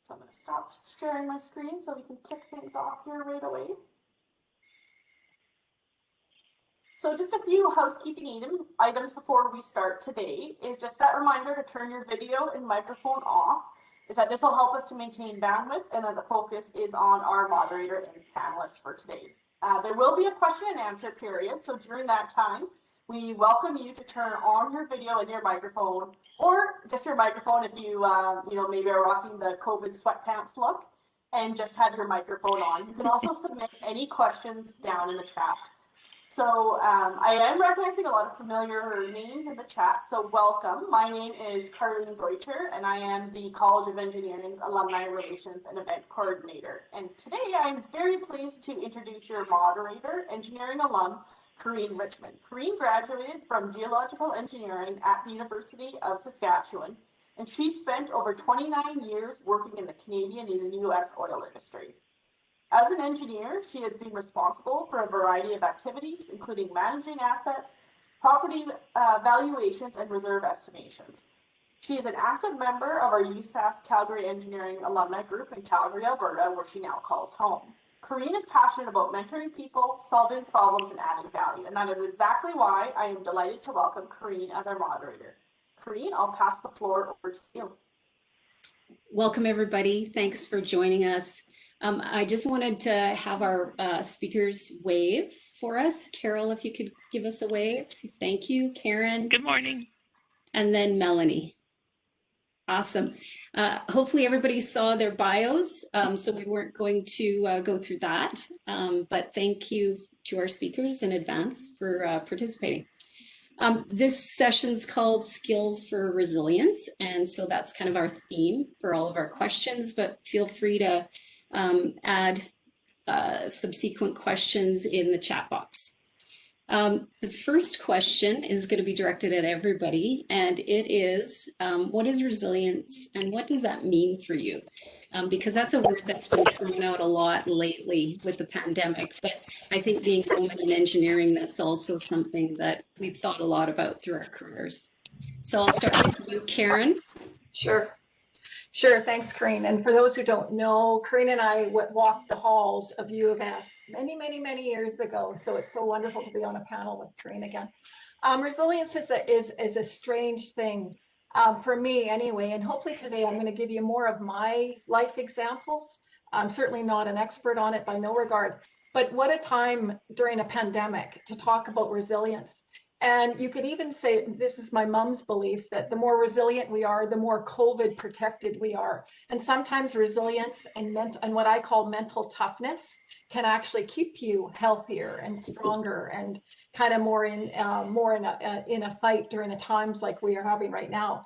So I'm going to stop sharing my screen so we can kick things off here right away. So just a few housekeeping items before we start today is just that reminder to turn your video and microphone off, is that this will help us to maintain bandwidth and that the focus is on our moderator and panelists for today. There will be a question and answer period, so during that time, we welcome you to turn on your video and your microphone, or just your microphone if you, maybe are rocking the COVID sweatpants look, and just have your microphone on. You can also submit any questions down in the chat. So I am recognizing a lot of familiar names in the chat, so welcome. My name is Karine Richmond, and I am the College of Engineering's Alumni Relations and Event Coordinator. And today I'm very pleased to introduce your moderator, engineering alum, Karine Richmond. Karine graduated from Geological Engineering at the University of Saskatchewan, and she spent over 29 years working in the Canadian and the US oil industry. As an engineer, she has been responsible for a variety of activities, including managing assets, property valuations, and reserve estimations. She is an active member of our USask Calgary Engineering alumni group in Calgary, Alberta, where she now calls home. Karine is passionate about mentoring people, solving problems, and adding value, and that is exactly why I am delighted to welcome Karine as our moderator. Karine, I'll pass the floor over to you. Welcome, everybody. Thanks for joining us. I just wanted to have our speakers wave for us. Carol, if you could give us a wave. Thank you. Karen. Good morning. And then Melanie. Awesome. Hopefully everybody saw their bios, so we weren't going to go through that, but thank you to our speakers in advance for participating. This session's called Skills for Resilience, and so that's kind of our theme for all of our questions, but feel free to add subsequent questions in the chat box. The first question is going to be directed at everybody, and it is, what is resilience and what does that mean for you? Because that's a word that's been thrown out a lot lately with the pandemic, but I think being a woman in engineering, that's also something that we've thought a lot about through our careers. So I'll start with you, Karen. Sure, thanks, Karine. And for those who don't know, Karine and I walked the halls of U of S many years ago. So it's so wonderful to be on a panel with Karine again. Resilience is a strange thing for me anyway. And hopefully today I'm going to give you more of my life examples. I'm certainly not an expert on it by no regard, but what a time during a pandemic to talk about resilience. And you could even say, this is my mom's belief, that the more resilient we are, the more COVID protected we are. And sometimes resilience and what I call mental toughness can actually keep you healthier and stronger and kind of more in a fight during the times like we are having right now.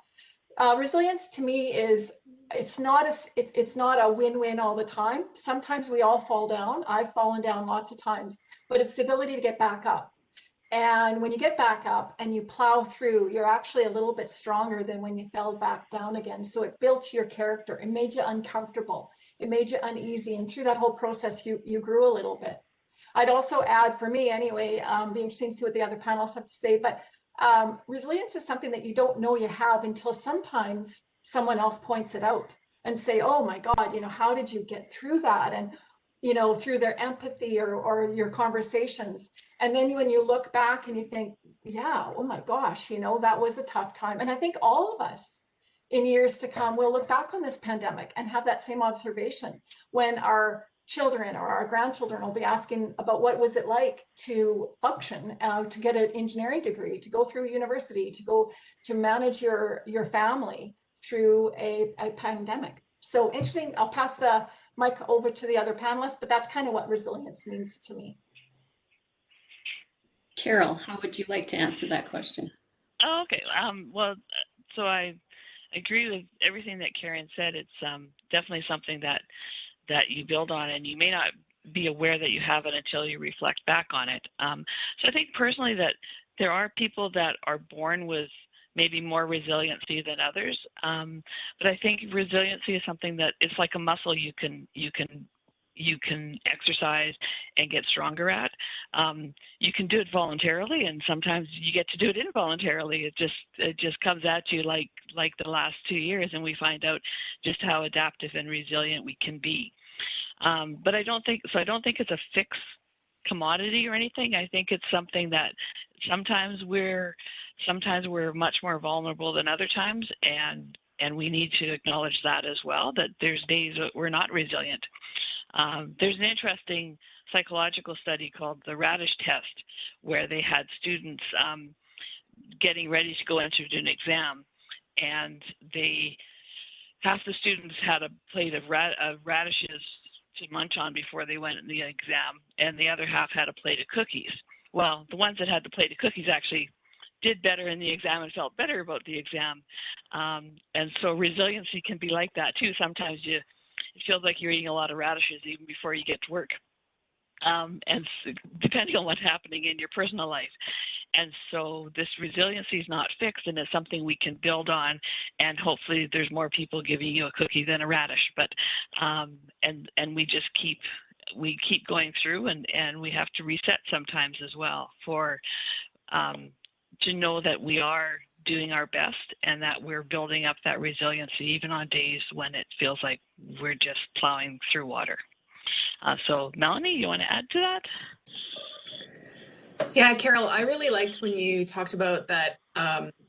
Resilience to me is, it's not a win-win all the time. Sometimes we all fall down. I've fallen down lots of times, but it's the ability to get back up. And when you get back up and you plow through, you're actually a little bit stronger than when you fell back down again. So it built your character. It made you uncomfortable. It made you uneasy. And through that whole process, you grew a little bit. I'd also add, for me anyway, be interesting to see what the other panelists have to say, but resilience is something that you don't know you have until sometimes someone else points it out and say, oh my God, how did you get through that? And through their empathy or your conversations. And then when you look back and you think, yeah, oh my gosh, that was a tough time. And I think all of us in years to come will look back on this pandemic and have that same observation when our children or our grandchildren will be asking about what was it like to function, to get an engineering degree, to go through university, to manage your family through a pandemic. So interesting. I'll pass the mic over to the other panelists, but that's kind of what resilience means to me. Carol, how would you like to answer that question? Oh, okay. Well, so I agree with everything that Karen said. It's definitely something that you build on, and you may not be aware that you have it until you reflect back on it. So I think personally that there are people that are born with maybe more resiliency than others, but I think resiliency is something that it's like a muscle you can you can exercise and get stronger at. You can do it voluntarily, and sometimes you get to do it involuntarily. It just comes at you like the last 2 years, and we find out just how adaptive and resilient we can be. But I don't think it's a fixed commodity or anything. I think it's something that sometimes we're much more vulnerable than other times, and we need to acknowledge that as well, that there's days that we're not resilient. There's an interesting psychological study called the Radish test, where they had students getting ready to go enter an exam, and half the students had a plate of radishes to munch on before they went in the exam, and the other half had a plate of cookies. Well, the ones that had the plate of cookies actually did better in the exam and felt better about the exam. And so resiliency can be like that too. Sometimes it feels like you're eating a lot of radishes even before you get to work, and depending on what's happening in your personal life. And so this resiliency is not fixed, and it's something we can build on, and hopefully there's more people giving you a cookie than a radish. But and we just keep going through, and we have to reset sometimes as well for to know that we are doing our best and that we're building up that resiliency even on days when it feels like we're just plowing through water. So Melanie, you want to add to that? Yeah, Carol, I really liked when you talked about that.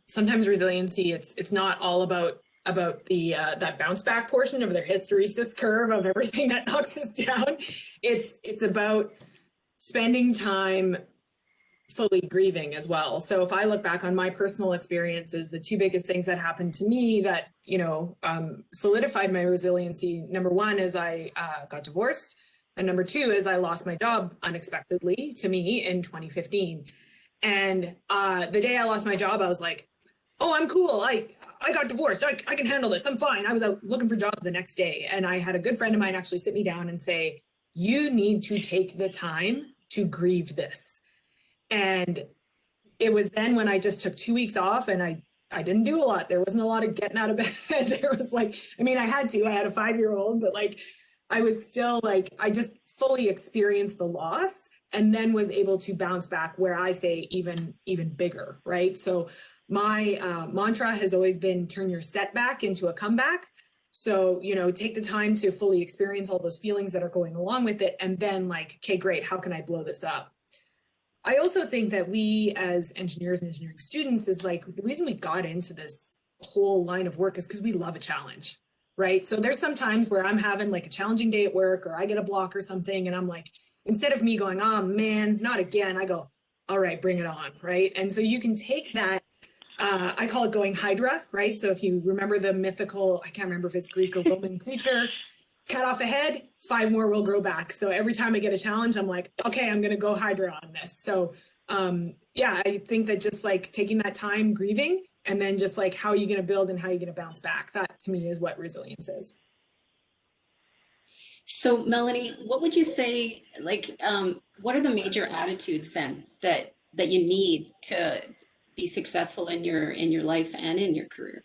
Sometimes resiliency, it's not all about the that bounce back portion of their hysteresis curve of everything that knocks us down. It's about spending time fully grieving as well. So if I look back on my personal experiences, the two biggest things that happened to me that solidified my resiliency. Number one is I got divorced. And number two is I lost my job unexpectedly to me in 2015. And the day I lost my job, I was like, oh, I'm cool. I got divorced. I can handle this. I'm fine. I was out looking for jobs the next day. And I had a good friend of mine actually sit me down and say, you need to take the time to grieve this. And it was then when I just took 2 weeks off, and I didn't do a lot. There wasn't a lot of getting out of bed. There was I had a 5-year-old, but I was still I just fully experienced the loss and then was able to bounce back, where I say even bigger, right? So my mantra has always been turn your setback into a comeback. So, take the time to fully experience all those feelings that are going along with it. And then okay, great, how can I blow this up? I also think that we as engineers and engineering students is the reason we got into this whole line of work is because we love a challenge. Right. So there's some times where I'm having a challenging day at work, or I get a block or something, and I'm instead of me going, oh man, not again, I go, all right, bring it on. Right. And so you can take that, I call it going Hydra. Right. So if you remember the mythical, I can't remember if it's Greek or Roman creature, cut off a head, 5 more will grow back. So every time I get a challenge, I'm okay, I'm going to go Hydra on this. So yeah, I think that just taking that time grieving, and then just how are you going to build and how are you going to bounce back? That to me is what resilience is. So Melanie, what would you say, what are the major attitudes then that you need to be successful in your life and in your career?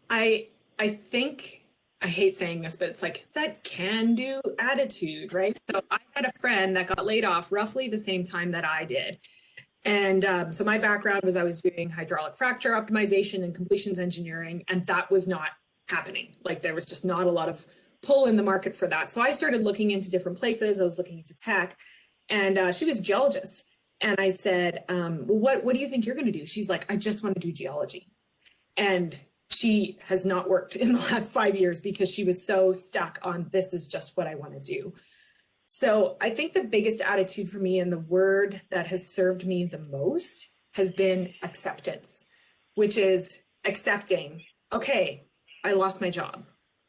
I think, I hate saying this, but it's that can-do attitude, right? So I had a friend that got laid off roughly the same time that I did. And so my background was I was doing hydraulic fracture optimization and completions engineering, and that was not happening. There was just not a lot of pull in the market for that. So I started looking into different places. I was looking into tech, and she was a geologist. And I said, well, what do you think you're going to do? She's like, I just want to do geology. And she has not worked in the last 5 years because she was so stuck on this is just what I want to do. So I think the biggest attitude for me, and the word that has served me the most, has been acceptance, which is accepting, okay, I lost my job.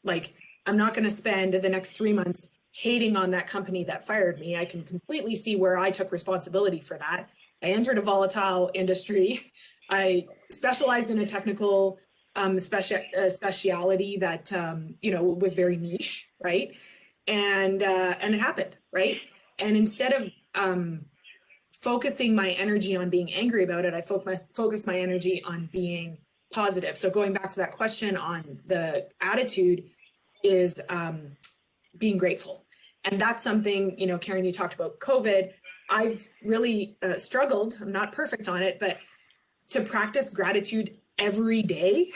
I'm not going to spend the next 3 months hating on that company that fired me. I can completely see where I took responsibility for that. I entered a volatile industry. I specialized in a technical speciality that, was very niche, right? And it happened, right? And instead of focusing my energy on being angry about it, I focused my energy on being positive. So going back to that question on the attitude is being grateful. And that's something, you know, Karine, you talked about COVID. I've really struggled, I'm not perfect on it, but to practice gratitude every day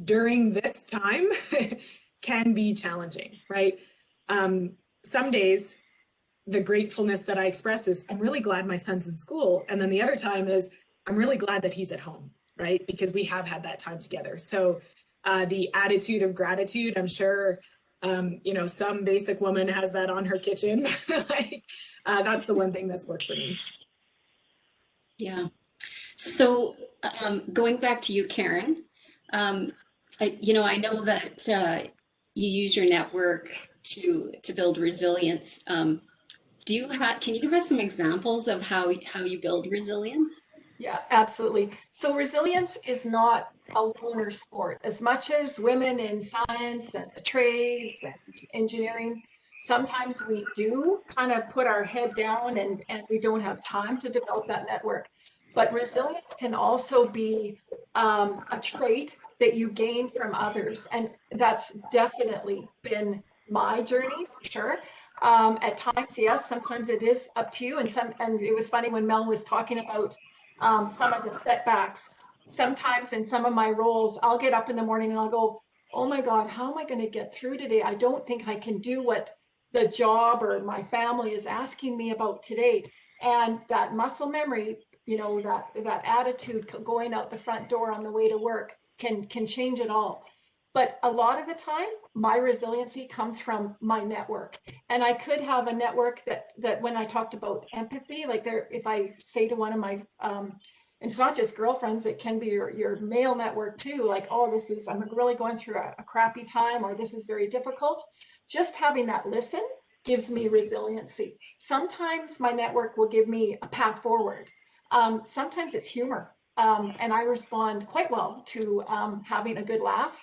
during this time can be challenging, right? Some days, the gratefulness that I express is, I'm really glad my son's in school. And then the other time is, I'm really glad that he's at home, right? Because we have had that time together. So the attitude of gratitude, I'm sure, you know, some basic woman has that on her kitchen. Like, that's the one thing that's worked for me. Yeah. So going back to you, Karen, you know, I know that you use your network to build resilience. Can you give us some examples of how you build resilience? Yeah, absolutely. So resilience is not a loner sport. As much as women in science and the trades and engineering, sometimes we do kind of put our head down and we don't have time to develop that network. But resilience can also be a trait that you gain from others. And that's definitely been my journey for sure. At times, yes, sometimes it is up to you. And it was funny when Mel was talking about some of the setbacks. Sometimes in some of my roles, I'll get up in the morning and I'll go, oh my God, how am I going to get through today? I don't think I can do what the job or my family is asking me about today. And that muscle memory, you know, that attitude going out the front door on the way to work can change it all. But a lot of the time, my resiliency comes from my network. And I could have a network that when I talked about empathy, like if I say to one of my, it's not just girlfriends, it can be your male network too, like, oh, I'm really going through a crappy time, or this is very difficult. Just having that listen gives me resiliency. Sometimes my network will give me a path forward. Sometimes it's humor. And I respond quite well to having a good laugh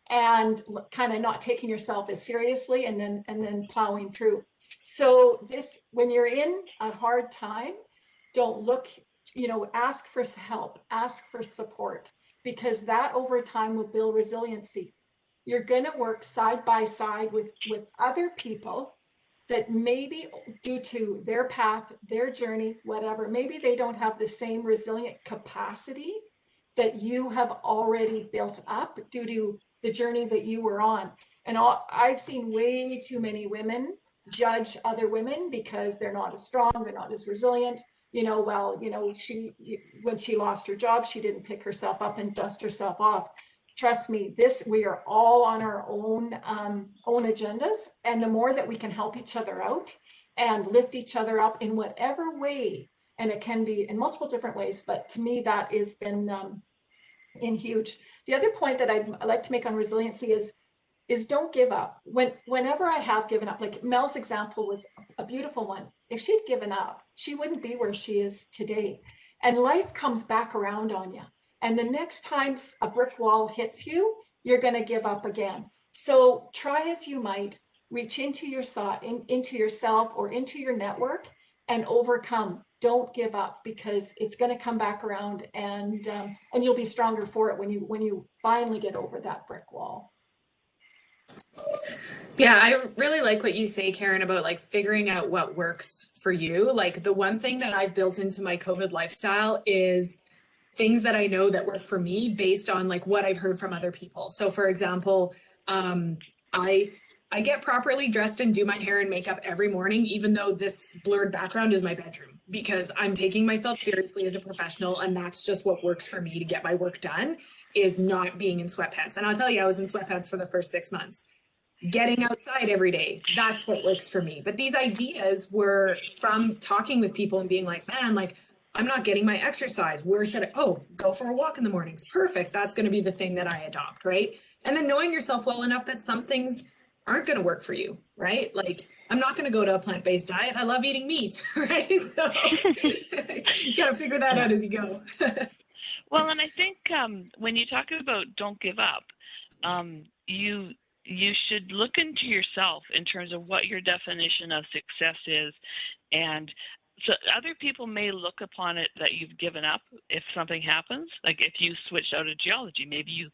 and kind of not taking yourself as seriously and then plowing through. So when you're in a hard time, don't look, you know, ask for help, ask for support, because that over time will build resiliency. You're going to work side by side with other people that maybe due to their path, their journey, whatever, maybe they don't have the same resilient capacity that you have already built up due to the journey that you were on. And I've seen way too many women judge other women because they're not as strong, they're not as resilient. You know, well, you know, when she lost her job, she didn't pick herself up and dust herself off. Trust me, we are all on our own agendas, and the more that we can help each other out and lift each other up in whatever way, and it can be in multiple different ways, but to me that has been in huge. The other point that I'd like to make on resiliency is don't give up. Whenever I have given up, like Mel's example was a beautiful one. If she'd given up, she wouldn't be where she is today. And life comes back around on you. And the next time a brick wall hits you, you're going to give up again. So try as you might, reach into into yourself or into your network and overcome. Don't give up, because it's going to come back around, and you'll be stronger for it when you finally get over that brick wall. Yeah, I really like what you say, Karen, about like figuring out what works for you. Like the one thing that I've built into my COVID lifestyle is things that I know that work for me based on like what I've heard from other people. So for example, I get properly dressed and do my hair and makeup every morning, even though this blurred background is my bedroom, because I'm taking myself seriously as a professional. And that's just what works for me to get my work done, is not being in sweatpants. And I'll tell you, I was in sweatpants for the first 6 months. Getting outside every day, that's what works for me. But these ideas were from talking with people and being like, man, like, I'm not getting my exercise. Where should I? Oh, go for a walk in the mornings. Perfect. That's going to be the thing that I adopt, right? And then knowing yourself well enough that some things aren't going to work for you, right? Like, I'm not going to go to a plant-based diet. I love eating meat, right? So you got to figure that out as you go. Well, and I think when you talk about don't give up, you should look into yourself in terms of what your definition of success is. And so other people may look upon it that you've given up if something happens. Like if you switched out of geology, maybe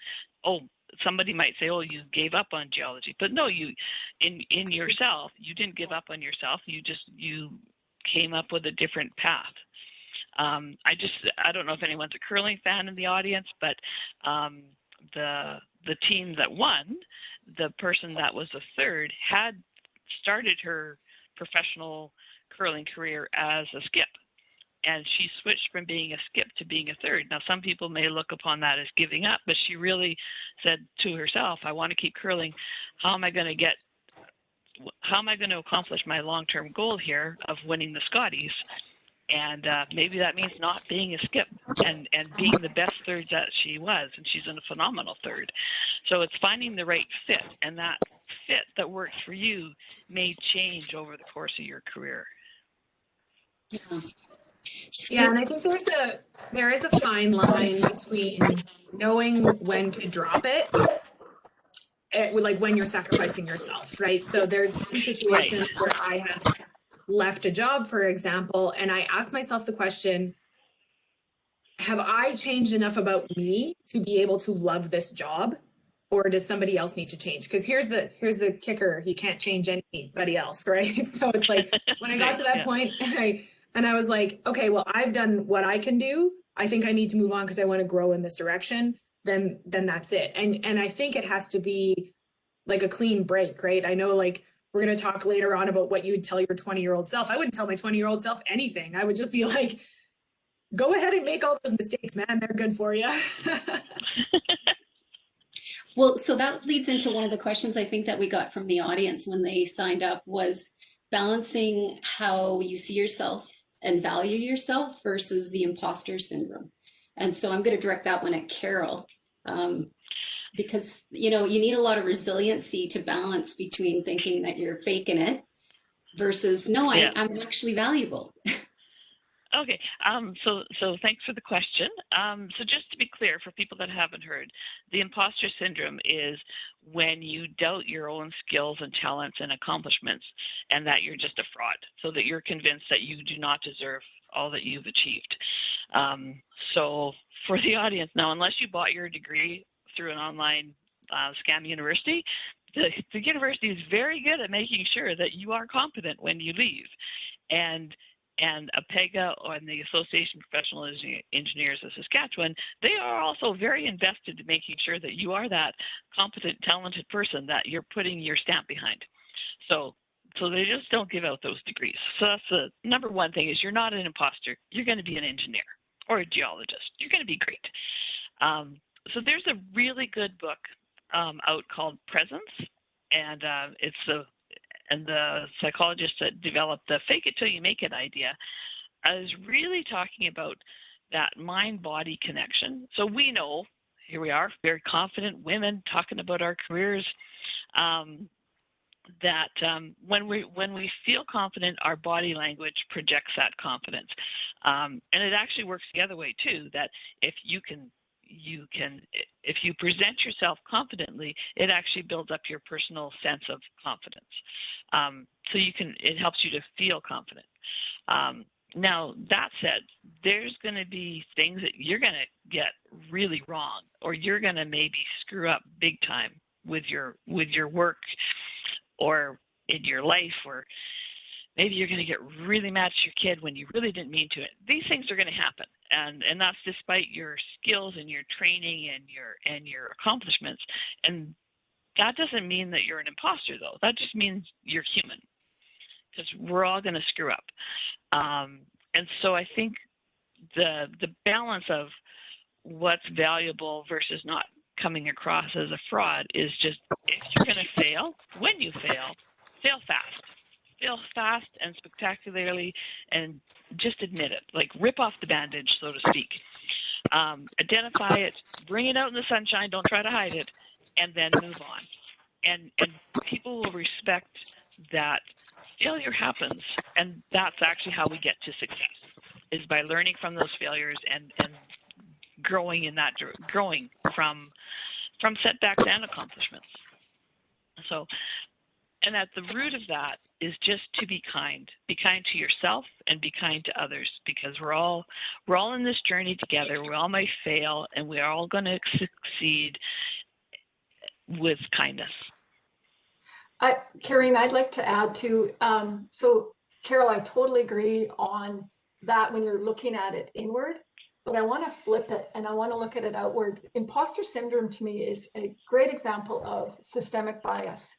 somebody might say, oh, you gave up on geology, but no, you in yourself, you didn't give up on yourself. You came up with a different path. I don't know if anyone's a curling fan in the audience, but the team that won, the person that was a third, had started her professional curling career as a skip. And she switched from being a skip to being a third. Now, some people may look upon that as giving up, but she really said to herself, I want to keep curling. How am I going to accomplish my long-term goal here of winning the Scotties? And maybe that means not being a skip and being the best third that she was. And she's a phenomenal third. So it's finding the right fit. And that fit that works for you may change over the course of your career. Yeah, and I think there is a fine line between knowing when to drop it, like when you're sacrificing yourself, right? So there's been situations where I have left a job, for example, and I asked myself the question, have I changed enough about me to be able to love this job, or does somebody else need to change? Because here's the kicker, you can't change anybody else, right? So it's like, when I got to that point, and I was like, okay, well, I've done what I can do. I think I need to move on because I want to grow in this direction. Then that's it. And I think it has to be like a clean break, right? I know, like, we're going to talk later on about what you would tell your 20-year-old self. I wouldn't tell my 20-year-old self anything. I would just be like, go ahead and make all those mistakes, man. They're good for you. Well, so that leads into one of the questions I think that we got from the audience when they signed up, was balancing how you see yourself and value yourself versus the imposter syndrome. And so I'm going to direct that one at Carol, because, you know, you need a lot of resiliency to balance between thinking that you're faking it versus, no, I'm actually valuable. Okay, so thanks for the question. So just to be clear, for people that haven't heard, the imposter syndrome is when you doubt your own skills and talents and accomplishments, and that you're just a fraud, so that you're convinced that you do not deserve all that you've achieved. So for the audience now, unless you bought your degree through an online scam university, the university is very good at making sure that you are competent when you leave. And APEGA and the Association of Professional Engineers of Saskatchewan, they are also very invested in making sure that you are that competent, talented person that you're putting your stamp behind. So they just don't give out those degrees. So that's the number one thing, is you're not an imposter. You're going to be an engineer or a geologist. You're going to be great. So there's a really good book out called Presence, and the psychologist that developed the fake it till you make it idea is really talking about that mind-body connection. So we know, here we are, very confident women talking about our careers, that when we feel confident, our body language projects that confidence. And it actually works the other way too, that if you present yourself confidently, it actually builds up your personal sense of confidence. So it helps you to feel confident. Now, that said, there's going to be things that you're going to get really wrong, or you're going to maybe screw up big time with your work or in your life, or maybe you're going to get really mad at your kid when you really didn't mean to. These things are going to happen, and that's despite your skills and your training and your accomplishments. And that doesn't mean that you're an imposter, though. That just means you're human, because we're all going to screw up. And so I think the balance of what's valuable versus not coming across as a fraud is just, if you're going to fail, when you fail fast. Fail fast and spectacularly, and just admit it. Like, rip off the bandage, so to speak. Identify it, bring it out in the sunshine, don't try to hide it, and then move on. And people will respect that failure happens, and that's actually how we get to success, is by learning from those failures and growing from setbacks and accomplishments. So, and at the root of that is just to be kind. Be kind to yourself and be kind to others, because we're all in this journey together. We all may fail, and we're all going to succeed. with kindness. Karine, I'd like to add to, so Carol, I totally agree on that when you're looking at it inward, but I want to flip it and I want to look at it outward. Imposter syndrome to me is a great example of systemic bias.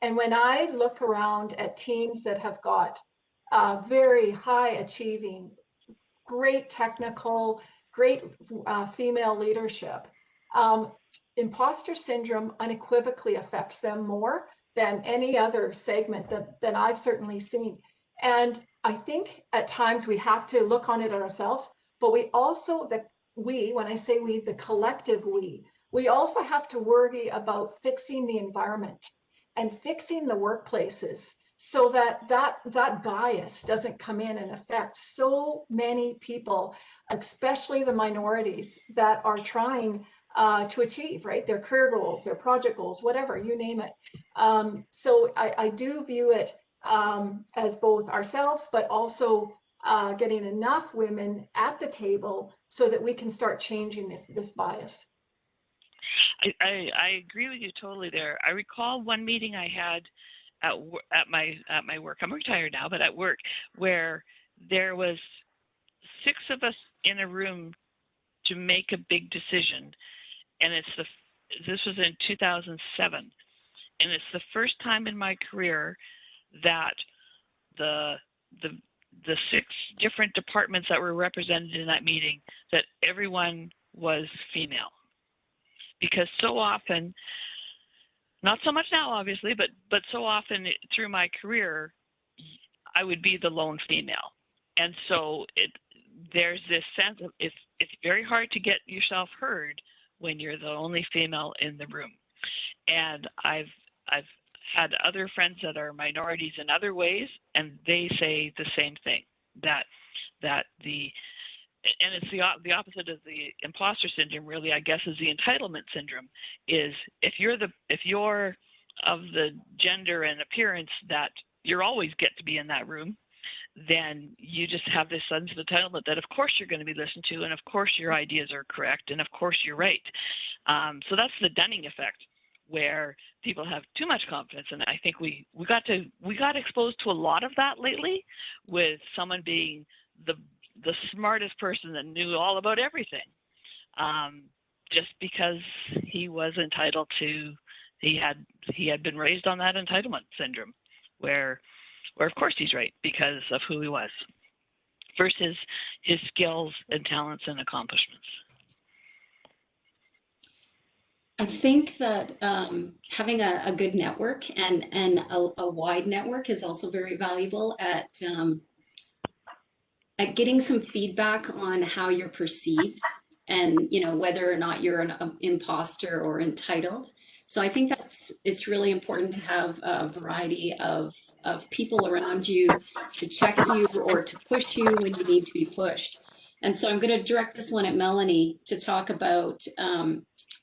And when I look around at teams that have got very high achieving, great technical, great female leadership, imposter syndrome unequivocally affects them more than any other segment that I've certainly seen. And I think at times we have to look on it ourselves, but we also, when I say we, the collective we also have to worry about fixing the environment and fixing the workplaces so that bias doesn't come in and affect so many people, especially the minorities that are trying to achieve, right, their career goals, their project goals, whatever, you name it. So I do view it as both ourselves, but also getting enough women at the table so that we can start changing this bias. I agree with you totally there. I recall one meeting I had at my work. I'm retired now, but at work, where there was 6 of us in a room to make a big decision, and this was in 2007, and it's the first time in my career that the 6 different departments that were represented in that meeting, that everyone was female. Because so often, not so much now obviously, but so often through my career, I would be the lone female. And so there's this sense of it's very hard to get yourself heard when you're the only female in the room. And I've had other friends that are minorities in other ways, and they say the same thing, that and it's the opposite of the imposter syndrome, really, I guess, is the entitlement syndrome. Is if you're of the gender and appearance that you always get to be in that room, then you just have this sense of entitlement that of course you're going to be listened to, and of course your ideas are correct, and of course you're right. So that's the Dunning effect, where people have too much confidence, and I think we got exposed to a lot of that lately, with someone being the smartest person that knew all about everything, just because he was entitled to, he had been raised on that entitlement syndrome, where of course he's right because of who he was, versus his skills and talents and accomplishments. I think that having a good network and a wide network is also very valuable at getting some feedback on how you're perceived, and whether or not you're an imposter or entitled. So I think it's really important to have a variety of people around you to check you or to push you when you need to be pushed. And so I'm going to direct this one at Melanie to talk about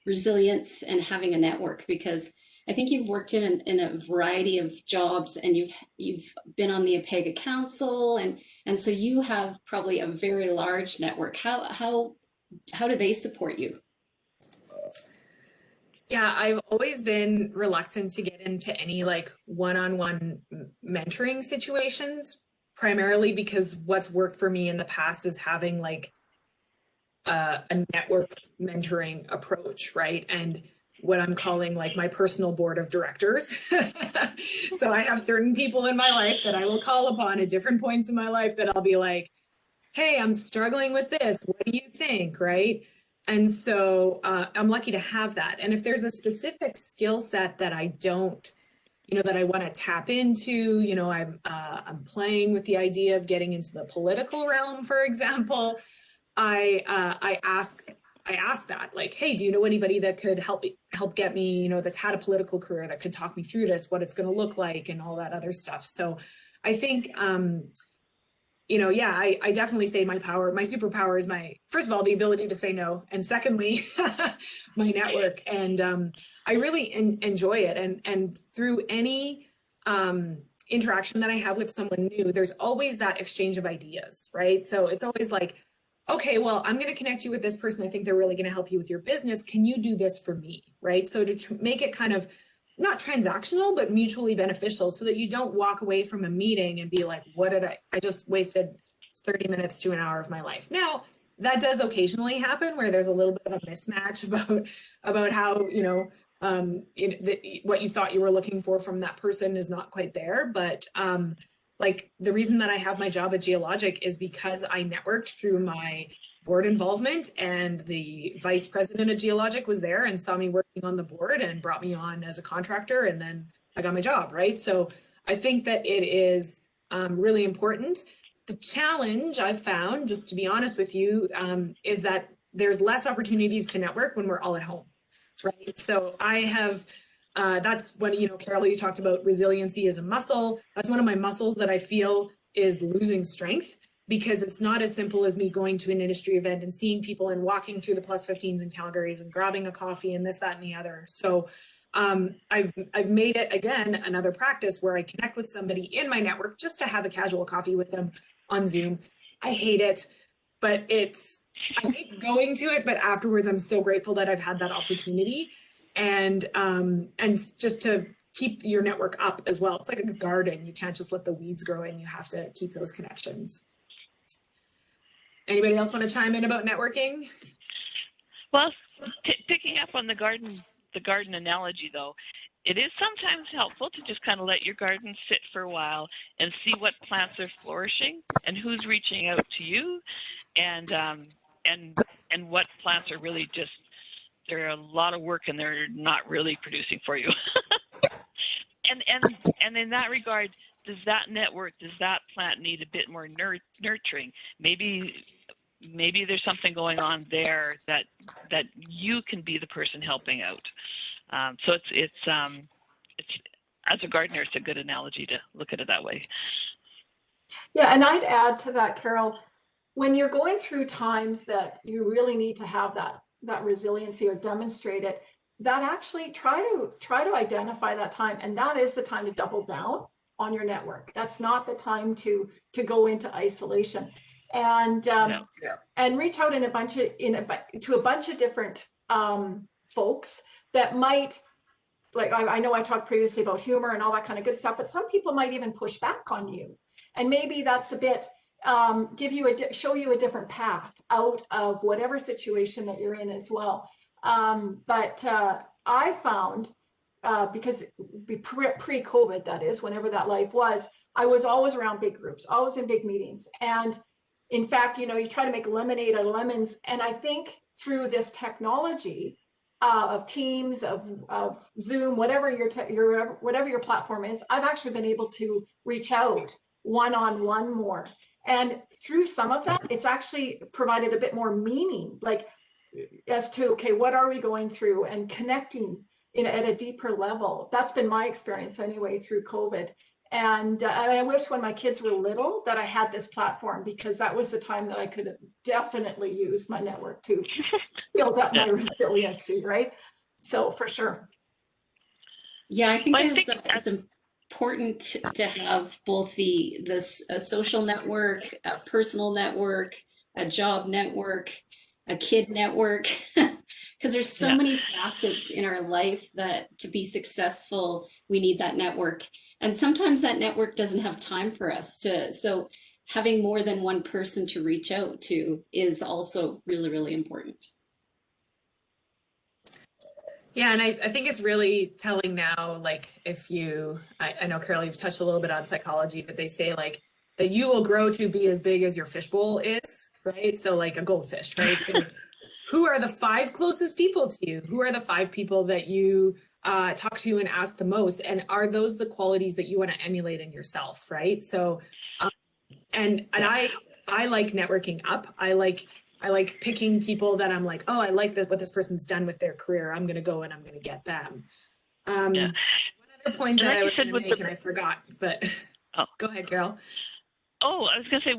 resilience and having a network, because I think you've worked in a variety of jobs, and you've been on the APEGA Council, and so you have probably a very large network. How do they support you? Yeah, I've always been reluctant to get into any one-on-one mentoring situations, primarily because what's worked for me in the past is having a network mentoring approach, right? And what I'm calling my personal board of directors. So I have certain people in my life that I will call upon at different points in my life that I'll be like, hey, I'm struggling with this. What do you think, right? And so I'm lucky to have that. And if there's a specific skill set that I don't, that I want to tap into, I'm playing with the idea of getting into the political realm, for example, I ask that, hey, do you know anybody that could help get me, that's had a political career, that could talk me through this, what it's going to look like, and all that other stuff. So I think, I definitely say my superpower is first of all, the ability to say no, and secondly, my network. And I really enjoy it. And through any interaction that I have with someone new, there's always that exchange of ideas, right? So it's always okay, well, I'm going to connect you with this person. I think they're really going to help you with your business. Can you do this for me? Right. So to make it kind of not transactional, but mutually beneficial, so that you don't walk away from a meeting and be like, what did I just wasted 30 minutes to an hour of my life. Now, that does occasionally happen where there's a little bit of a mismatch about how, you know, what you thought you were looking for from that person is not quite there. But like the reason that I have my job at geoLOGIC is because I networked through my board involvement, and the vice president of geoLOGIC was there and saw me working on the board and brought me on as a contractor, and then I got my job, right? So I think that it is really important. The challenge I've found, just to be honest with you, is that there's less opportunities to network when we're all at home, right? So I have, that's when, you know, Carol, you talked about resiliency as a muscle. That's one of my muscles that I feel is losing strength, because it's not as simple as me going to an industry event and seeing people and walking through the plus 15s and Calgarys and grabbing a coffee and this, that, and the other. So I've made it, again, another practice where I connect with somebody in my network just to have a casual coffee with them on Zoom. I hate it, but I hate going to it, but afterwards I'm so grateful that I've had that opportunity, and just to keep your network up as well. It's like a garden. You can't just let the weeds grow in. You have to keep those connections. Anybody else want to chime in about networking? Well, picking up on the garden analogy, though, it is sometimes helpful to just kind of let your garden sit for a while and see what plants are flourishing and who's reaching out to you, and what plants are really just, they're a lot of work and they're not really producing for you. and in that regard, does that plant need a bit more nurturing? Maybe there's something going on there that you can be the person helping out. So it's as a gardener, it's a good analogy to look at it that way. Yeah, and I'd add to that, Carol, when you're going through times that you really need to have that resiliency or demonstrate it, that actually try to identify that time, and that is the time to double down on your network. That's not the time to go into isolation, and reach out to a bunch of different folks that might, like, I know I talked previously about humor and all that kind of good stuff, but some people might even push back on you, and maybe that's a bit show you a different path out of whatever situation that you're in as well. But I found, because pre-COVID, that is, whenever that life was, I was always around big groups, always in big meetings. And in fact, you know, you try to make lemonade out of lemons. And I think through this technology of Teams, of Zoom, whatever your platform is, I've actually been able to reach out one-on-one more. And through some of that, it's actually provided a bit more meaning, like as to, okay, what are we going through, and connecting at a deeper level. That's been my experience anyway through COVID. And I wish when my kids were little that I had this platform, because that was the time that I could have definitely used my network to build up my resiliency, right? So for sure. Yeah, I think it's important to have both a social network, a personal network, a job network, a kid network, because there's so many facets in our life that to be successful, we need that network. And sometimes that network doesn't have time for us so having more than one person to reach out to is also really, really important. Yeah, and I think it's really telling now, like, if I know, Carol, you've touched a little bit on psychology, but they say, like, that you will grow to be as big as your fishbowl is, right? So like a goldfish, right? So who are the 5 closest people to you? Who are the 5 people that you talk to and ask the most? And are those the qualities that you want to emulate in yourself, right? So, and I like networking up. I like picking people that I'm like, oh, I like what this person's done with their career. I'm going to go and I'm going to get them. One other point that I was going to make, and I forgot, but go ahead, Carol. Oh, I was going to say,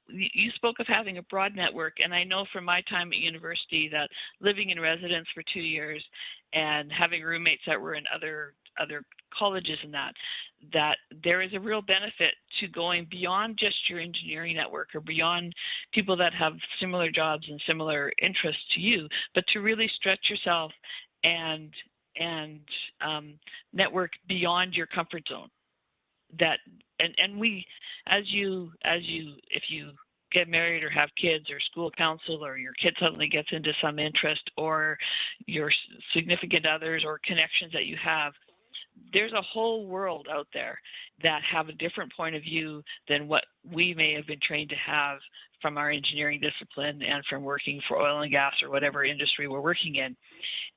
you spoke of having a broad network, and I know from my time at university that living in residence for 2 years and having roommates that were in other colleges and that there is a real benefit to going beyond just your engineering network or beyond people that have similar jobs and similar interests to you, but to really stretch yourself and network beyond your comfort zone. That and we, if you get married or have kids or school council, or your kid suddenly gets into some interest, or your significant others or connections that you have, there's a whole world out there that have a different point of view than what we may have been trained to have from our engineering discipline and from working for oil and gas or whatever industry we're working in.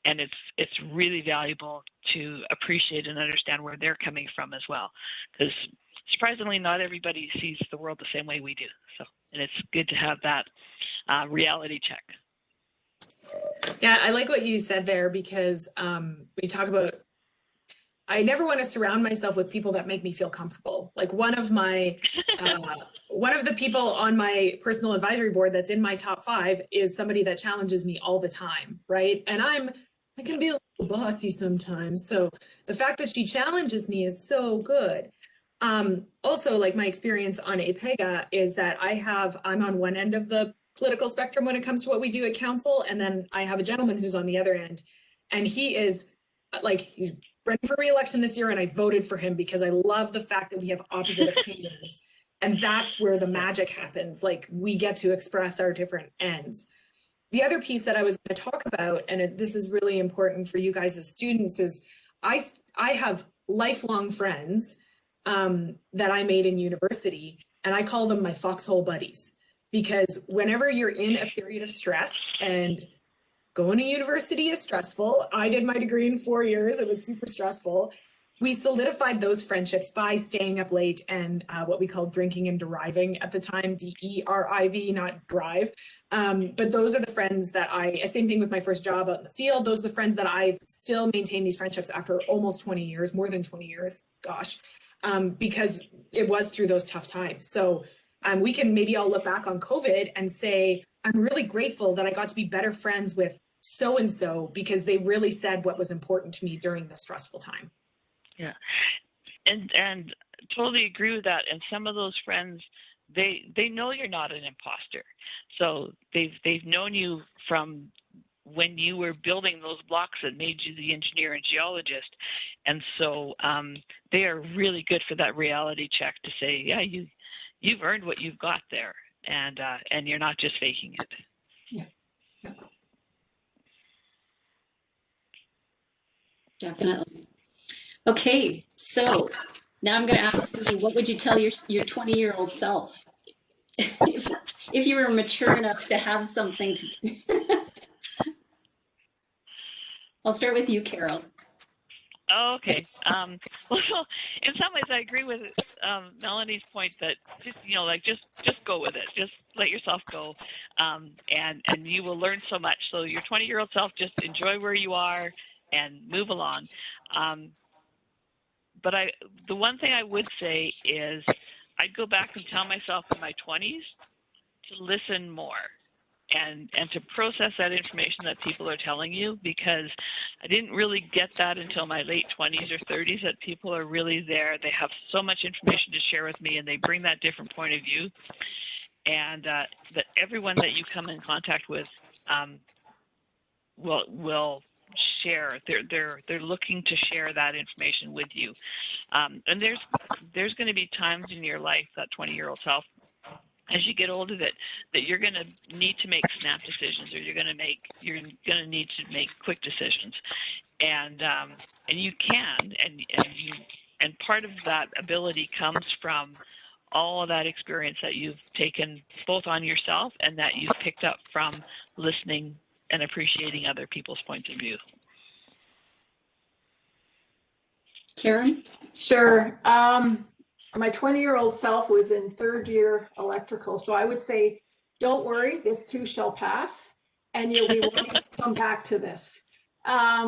And it's really valuable to appreciate and understand where they're coming from as well, because surprisingly, not everybody sees the world the same way we do. So, and it's good to have that reality check. Yeah, I like what you said there, because we talk about, I never want to surround myself with people that make me feel comfortable. Like one of the people on my personal advisory board that's in my top 5 is somebody that challenges me all the time, right? And I can be a little bossy sometimes. So the fact that she challenges me is so good. Also, like my experience on APEGA is that I'm on one end of the political spectrum when it comes to what we do at council. And then I have a gentleman who's on the other end, and he is like, he's running for re-election this year, and I voted for him because I love the fact that we have opposite opinions. And that's where the magic happens. Like, we get to express our different ends. The other piece that I was going to talk about, and this is really important for you guys as students, is I have lifelong friends that I made in university, and I call them my foxhole buddies, because whenever you're in a period of stress, and going to university is stressful. I did my degree in 4 years. It was super stressful. We solidified those friendships by staying up late and what we called drinking and deriving at the time, DERIV, not drive. But those are the friends that same thing with my first job out in the field. Those are the friends that I've still maintained these friendships after almost 20 years, more than 20 years, gosh, because it was through those tough times. So we can maybe all look back on COVID and say, I'm really grateful that I got to be better friends with so-and-so because they really said what was important to me during this stressful time. Yeah, and totally agree with that. And some of those friends, they know you're not an imposter. So they've known you from when you were building those blocks that made you the engineer and geologist. And so they are really good for that reality check to say, yeah, you've earned what you've got there, and you're not just faking it. Yeah. Definitely. Okay, so now I'm going to ask you, what would you tell your 20-year-old self if you were mature enough to have something to I'll start with you, Carol. Okay. Well, in some ways, I agree with Melanie's point that just go with it. Just let yourself go, and you will learn so much. So your 20-year-old self, just enjoy where you are and move along. But the one thing I would say is I'd go back and tell myself in my 20s to listen more and to process that information that people are telling you, because I didn't really get that until my late 20s or 30s, that people are really there. They have so much information to share with me, and they bring that different point of view. And that everyone that you come in contact with will share. They're looking to share that information with you. And there's going to be times in your life, that 20-year-old self, as you get older, that you're going to need to make snap decisions, or you're going to need to make quick decisions, and you can, and part of that ability comes from all of that experience that you've taken both on yourself and that you've picked up from listening and appreciating other people's points of view. Karen? Sure. My 20-year-old self was in third year electrical. So I would say, don't worry, this too shall pass, and you'll be wanting to come back to this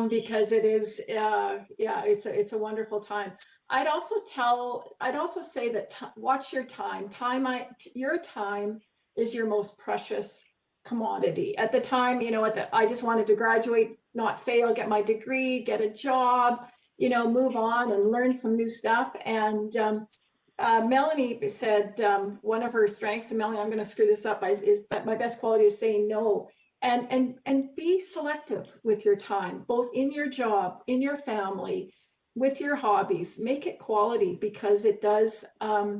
because it is, it's a wonderful time. I'd also say that watch your time. Your time is your most precious commodity. At the time, I just wanted to graduate, not fail, get my degree, get a job, move on and learn some new stuff. And Melanie said one of her strengths, and Melanie, I'm going to screw this up, is my best quality is saying no. And be selective with your time, both in your job, in your family, with your hobbies. Make it quality, because it does,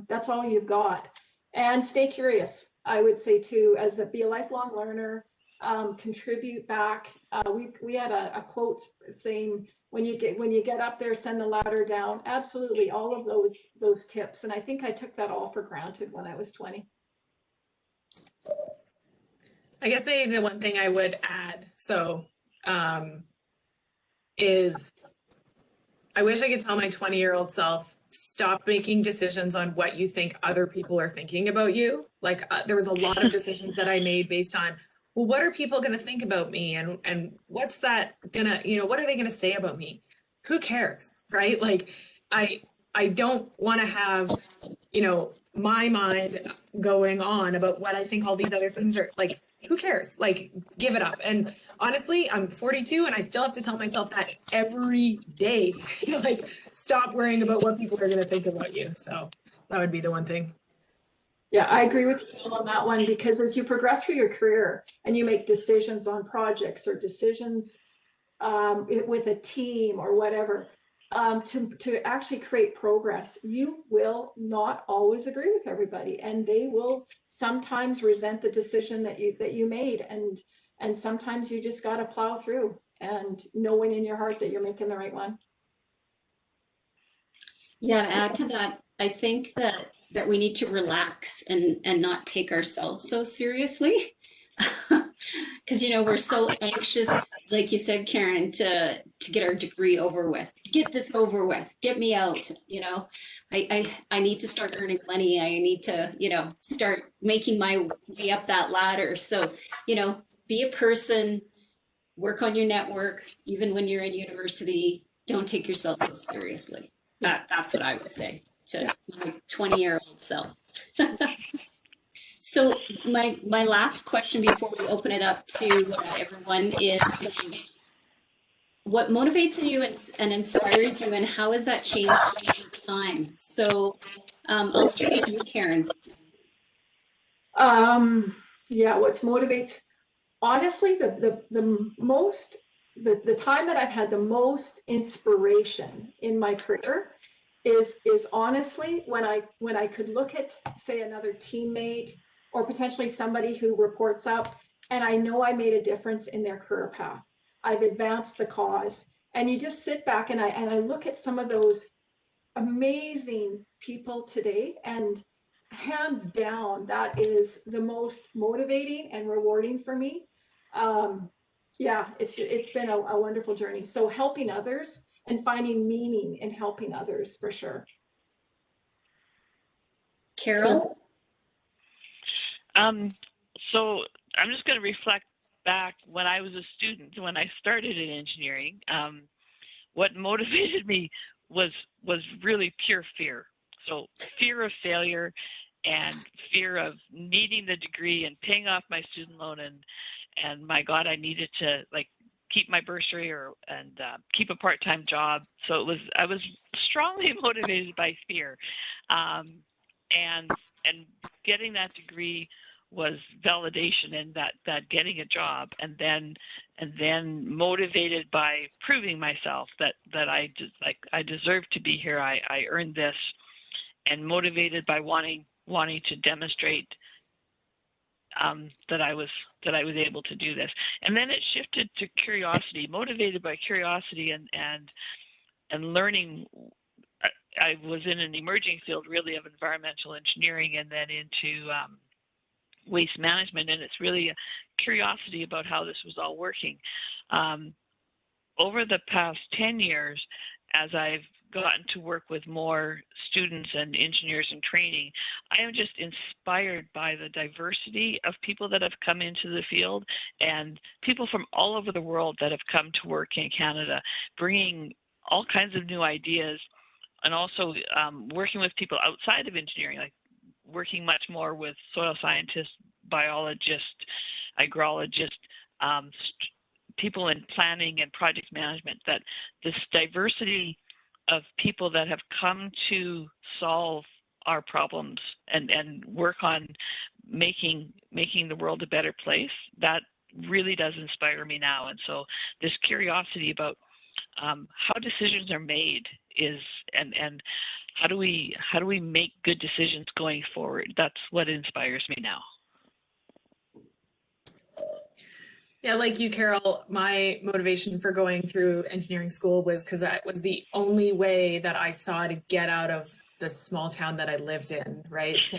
that's all you've got. And stay curious, I would say too, be a lifelong learner, contribute back. We had a quote saying, when you get up there, send the ladder down. Absolutely, all of those tips. And I think I took that all for granted when I was 20. I guess maybe the one thing I would add, is I wish I could tell my 20-year-old self, stop making decisions on what you think other people are thinking about you. Like there was a lot of decisions that I made based on, well, what are people going to think about me? And what's that gonna, what are they going to say about me? Who cares, right? Like I don't want to have, my mind going on about what I think all these other things are. Like, who cares? Like, give it up. And honestly, I'm 42 and I still have to tell myself that every day. Like, stop worrying about what people are going to think about you. So that would be the one thing. Yeah, I agree with you on that one, because as you progress through your career and you make decisions on projects or decisions with a team or whatever, to actually create progress, you will not always agree with everybody, and they will sometimes resent the decision that you made, and sometimes you just got to plow through and knowing in your heart that you're making the right one. Yeah, to add to that, I think that we need to relax and not take ourselves so seriously. Because we're so anxious, like you said, Karen, to get our degree over with, get this over with, get me out. I need to start earning money. I need to start making my way up that ladder. So be a person, work on your network. Even when you're in university, don't take yourself so seriously. That's what I would say to my 20-year-old self. So my last question before we open it up to everyone is, what motivates you and inspires you, and how has that changed over time? So I'll start with you, Karen. Yeah, what motivates, honestly, the time that I've had the most inspiration in my career is honestly when I could look at, say, another teammate or potentially somebody who reports up, and I know I made a difference in their career path. I've advanced the cause, and you just sit back and I look at some of those amazing people today, and hands down, that is the most motivating and rewarding for me. Yeah, it's been a wonderful journey. So helping others and finding meaning in helping others, for sure. Carol? So I'm just going to reflect back when I was a student, when I started in engineering. What motivated me was really pure fear. So fear of failure and fear of needing the degree and paying off my student loan, and my God, I needed to keep my bursary and keep a part-time job. So I was strongly motivated by fear, and getting that degree was validation in that getting a job, and then motivated by proving myself that I deserve to be here. I earned this, and motivated by wanting to demonstrate that I was able to do this. And then it shifted to curiosity, motivated by curiosity and learning. I was in an emerging field really of environmental engineering, and then into waste management, and it's really a curiosity about how this was all working. Over the past 10 years, as I've gotten to work with more students and engineers in training, I am just inspired by the diversity of people that have come into the field, and people from all over the world that have come to work in Canada, bringing all kinds of new ideas, and also working with people outside of engineering, like working much more with soil scientists, biologists, agrologists, people in planning and project management, that this diversity of people that have come to solve our problems and work on making the world a better place, that really does inspire me now. And so this curiosity about how decisions are made and how do we make good decisions going forward, that's what inspires me now. Yeah, like you, Carol, my motivation for going through engineering school was because that was the only way that I saw to get out of the small town that I lived in, right? So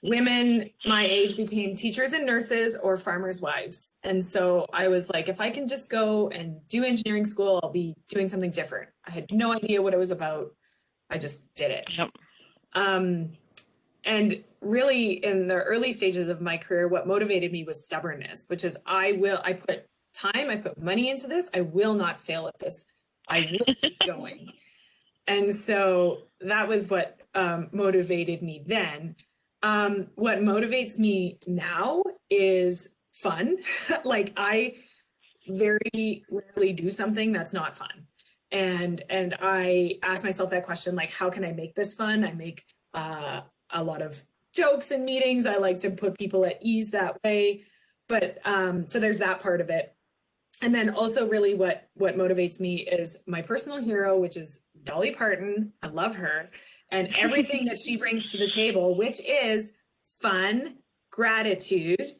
women my age became teachers and nurses or farmers' wives. And so I was like, if I can just go and do engineering school, I'll be doing something different. I had no idea what it was about. I just did it. Yep. And really in the early stages of my career, what motivated me was stubbornness, which is I put time, I put money into this. I will not fail at this. I will keep going. And so that was what motivated me then. What motivates me now is fun. Like I very rarely do something that's not fun. And I ask myself that question, like, how can I make this fun? I make a lot of jokes in meetings. I like to put people at ease that way. But so there's that part of it. And then also really what motivates me is my personal hero, which is Dolly Parton. I love her. And everything that she brings to the table, which is fun, gratitude,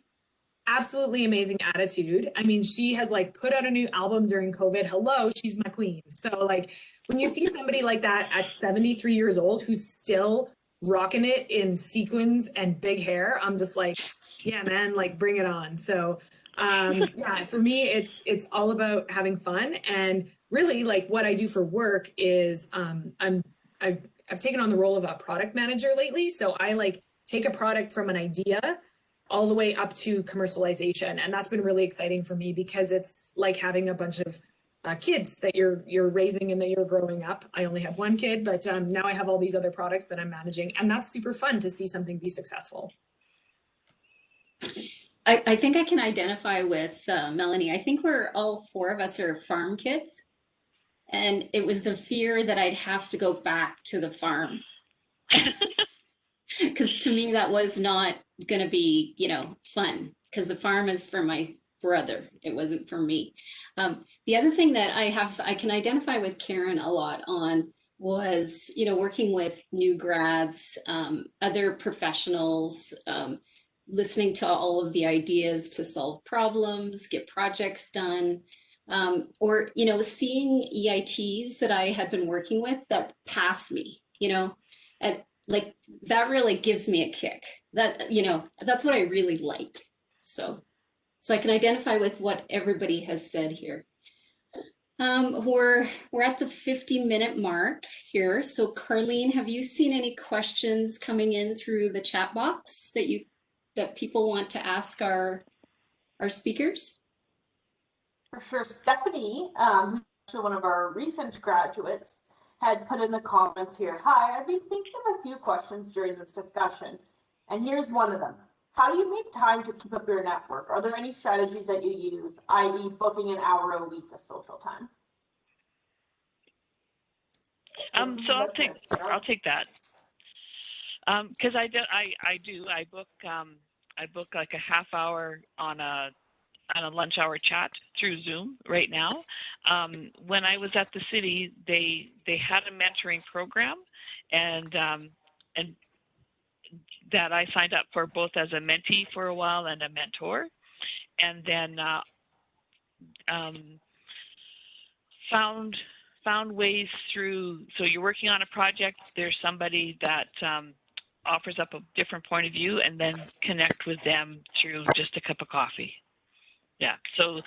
absolutely amazing attitude. I mean, she has like put out a new album during COVID. Hello, she's my queen. So like when you see somebody like that at 73 years old who's still rocking it in sequins and big hair, I'm just like, yeah, man, like bring it on. So yeah, for me, it's all about having fun. And really like what I do for work is I've taken on the role of a product manager lately. So I like take a product from an idea all the way up to commercialization. And that's been really exciting for me because it's like having a bunch of kids that you're raising and that you're growing up. I only have one kid, but now I have all these other products that I'm managing, and that's super fun to see something be successful. I think I can identify with Melanie. I think we're all four of us are farm kids, and it was the fear that I'd have to go back to the farm. Because to me, that was not going to be, fun, because the farm is for my brother. It wasn't for me. The other thing that I can identify with Karen a lot on was, working with new grads, other professionals, listening to all of the ideas to solve problems, get projects done, or, seeing EITs that I had been working with that pass me, like that really gives me a kick. That, that's what I really liked. So I can identify with what everybody has said here. We're at the 50-minute mark here. So Karine, have you seen any questions coming in through the chat box that people want to ask our speakers? For sure. Stephanie, who's actually one of our recent graduates, had put in the comments here, hi, I've been thinking of a few questions during this discussion, and here's one of them. How do you make time to keep up your network? Are there any strategies that you use, i.e. booking an hour a week of social time? So I'll take that. Because I book like a half hour on a lunch hour chat through Zoom right now. When I was at the city, they had a mentoring program, and that I signed up for both as a mentee for a while and a mentor, and then found ways through. So you're working on a project, there's somebody that offers up a different point of view, and then connect with them through just a cup of coffee. Yeah, so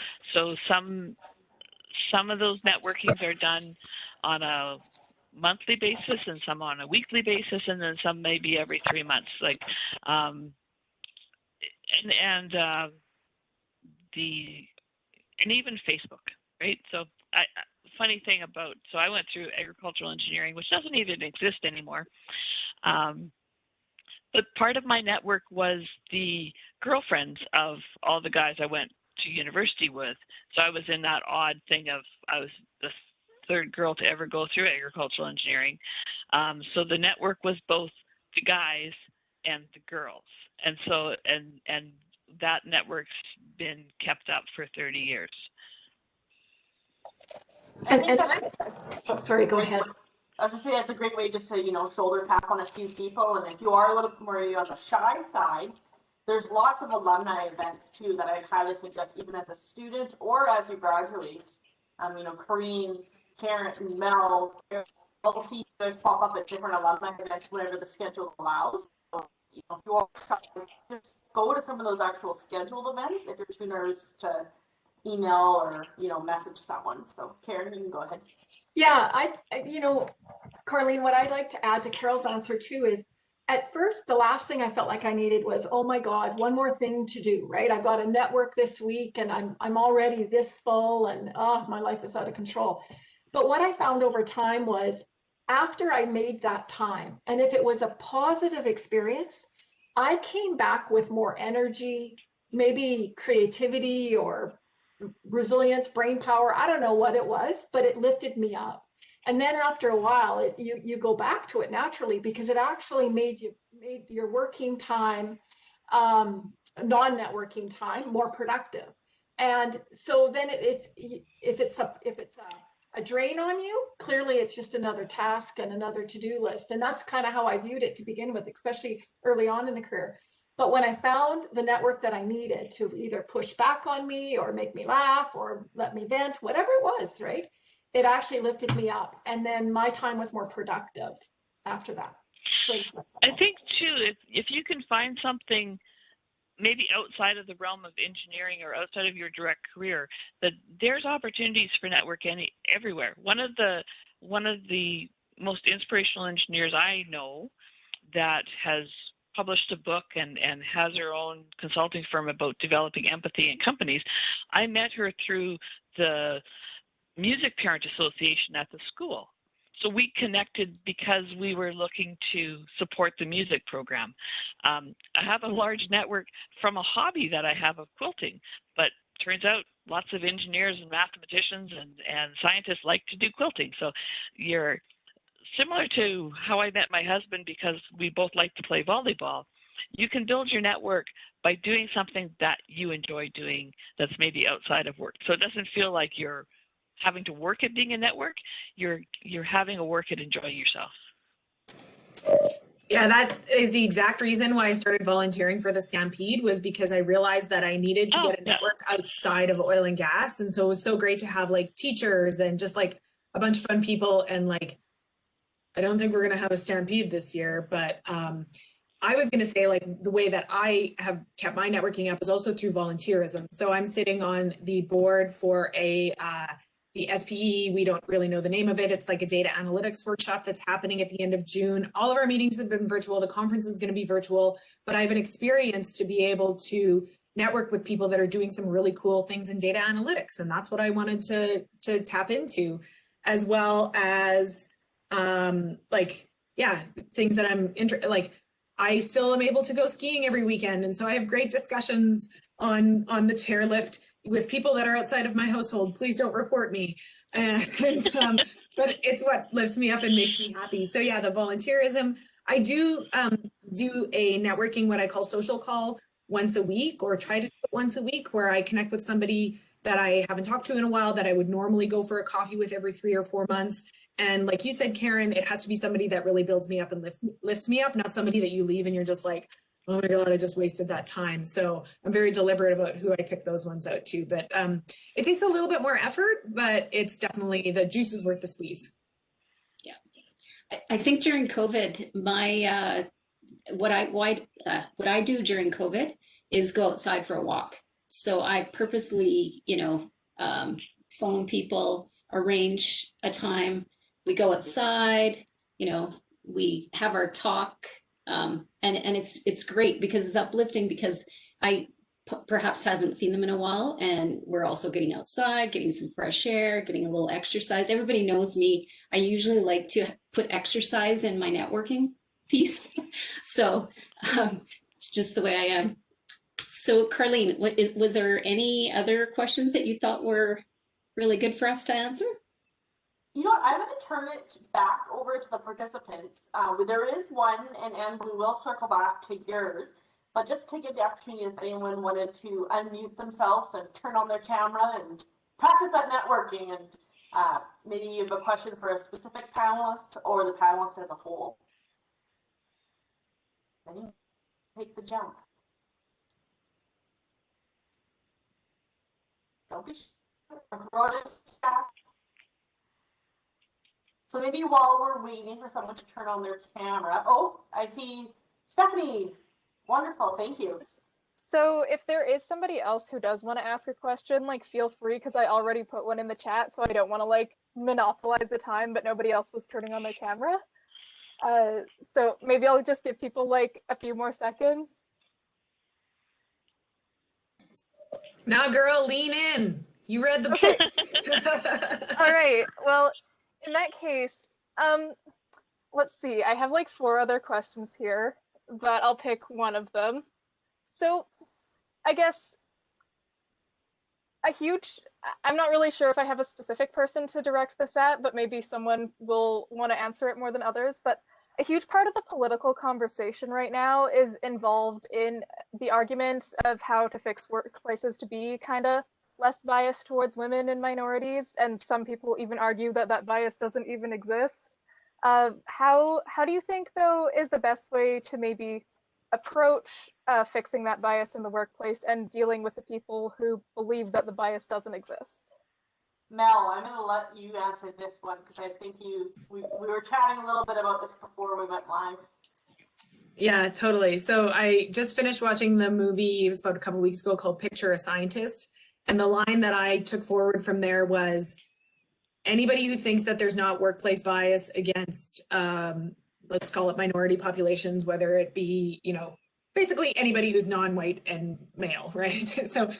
some of those networkings are done on a monthly basis, and some on a weekly basis, and then some maybe every 3 months. Like, and even Facebook, right? So funny thing about, so I went through agricultural engineering, which doesn't even exist anymore. But part of my network was the girlfriends of all the guys I went to university with. So I was in that odd thing of, I was the third girl to ever go through agricultural engineering. So the network was both the guys and the girls. And so, and that network's been kept up for 30 years. Oh, sorry, go ahead. I was just saying that's a great way just to, shoulder tap on a few people. And if you are a little more on the shy side, there's lots of alumni events too that I highly suggest, even as a student or as you graduate. Karine, Karen, and Mel, you'll see you guys pop up at different alumni events whenever the schedule allows. So, if you are shy, just go to some of those actual scheduled events if you're too nervous to email or, message someone. So Karen, you can go ahead. Yeah, Karine, what I'd like to add to Carol's answer too is, at first, the last thing I felt like I needed was, oh my God, one more thing to do, right? I've got a network this week and I'm already this full and my life is out of control. But what I found over time was, after I made that time, and if it was a positive experience, I came back with more energy, maybe creativity or resilience, brain power. I don't know what it was, but it lifted me up. And then after a while, you go back to it naturally, because it actually made your working time, non-networking time, more productive. And so then if it's a drain on you, clearly it's just another task and another to-do list. And that's kind of how I viewed it to begin with, especially early on in the career. But when I found the network that I needed to either push back on me or make me laugh or let me vent, whatever it was, right? It actually lifted me up. And then my time was more productive after that. So I think too, if you can find something maybe outside of the realm of engineering or outside of your direct career, that there's opportunities for networking everywhere. One of the most inspirational engineers I know that has published a book and has her own consulting firm about developing empathy in companies, I met her through the Music Parent Association at the school. So we connected because we were looking to support the music program. I have a large network from a hobby that I have of quilting, but turns out lots of engineers and mathematicians and scientists like to do quilting. So you're similar to how I met my husband, because we both like to play volleyball. You can build your network by doing something that you enjoy doing that's maybe outside of work. So it doesn't feel like you're having to work at being a network, you're having a work at enjoying yourself. Yeah, that is the exact reason why I started volunteering for the Stampede, was because I realized that I needed to get a network outside of oil and gas. And so it was so great to have like teachers and just like a bunch of fun people. And like, I don't think we're going to have a Stampede this year, but I was going to say, like, the way that I have kept my networking up is also through volunteerism. So I'm sitting on the board for the SPE, we don't really know the name of it. It's like a data analytics workshop that's happening at the end of June. All of our meetings have been virtual. The conference is going to be virtual, but I have an experience to be able to network with people that are doing some really cool things in data analytics. And that's what I wanted to tap into, as well as things that I'm interested, like I still am able to go skiing every weekend. And so I have great discussions on the chairlift with people that are outside of my household. Please don't report me. But it's what lifts me up and makes me happy. So yeah, the volunteerism. I do a networking, what I call social call, once a week, or try to do it once a week, where I connect with somebody that I haven't talked to in a while, that I would normally go for a coffee with every 3 or 4 months. And like you said, Karen, it has to be somebody that really builds me up and lifts me up, not somebody that you leave and you're just like, oh my God, I just wasted that time. So I'm very deliberate about who I pick those ones out to. But it takes a little bit more effort, but it's definitely, the juice is worth the squeeze. Yeah, I think during COVID, my what I do during COVID is go outside for a walk. So I purposely, phone people, arrange a time, we go outside, we have our talk, and it's great because it's uplifting, because I perhaps haven't seen them in a while, and we're also getting outside, getting some fresh air, getting a little exercise. Everybody knows me. I usually like to put exercise in my networking piece. So it's just the way I am. So Karine, was there any other questions that you thought were really good for us to answer? You know what, I'm going to turn it back over to the participants. There is one, and we will circle back to yours, but just to give the opportunity if anyone wanted to unmute themselves and turn on their camera and practice that networking, and maybe you have a question for a specific panelist or the panelist as a whole. Then you take the jump. Don't be shy. Throw it in the chat. So maybe while we're waiting for someone to turn on their camera, oh, I see Stephanie. Wonderful, thank you. So if there is somebody else who does want to ask a question, like feel free, because I already put one in the chat, so I don't want to like monopolize the time, but nobody else was turning on their camera. So maybe I'll just give people like a few more seconds. Nah, girl, lean in. You read the Okay. book. All right. Well, in that case, let's see. I have like 4 other questions here, but I'll pick one of them. So I guess I'm not really sure if I have a specific person to direct this at, but maybe someone will want to answer it more than others. But a huge part of the political conversation right now is involved in the argument of how to fix workplaces to be kind of less biased towards women and minorities, and some people even argue that that bias doesn't even exist. How do you think, though, is the best way to maybe approach fixing that bias in the workplace and dealing with the people who believe that the bias doesn't exist? Mel, I'm going to let you answer this one because I think we were chatting a little bit about this before we went live. Yeah, totally. So I just finished watching the movie, it was about a couple weeks ago, called Picture a Scientist. And the line that I took forward from there was, anybody who thinks that there's not workplace bias against, let's call it minority populations, whether it be, you know, basically anybody who's non-white and male, right? So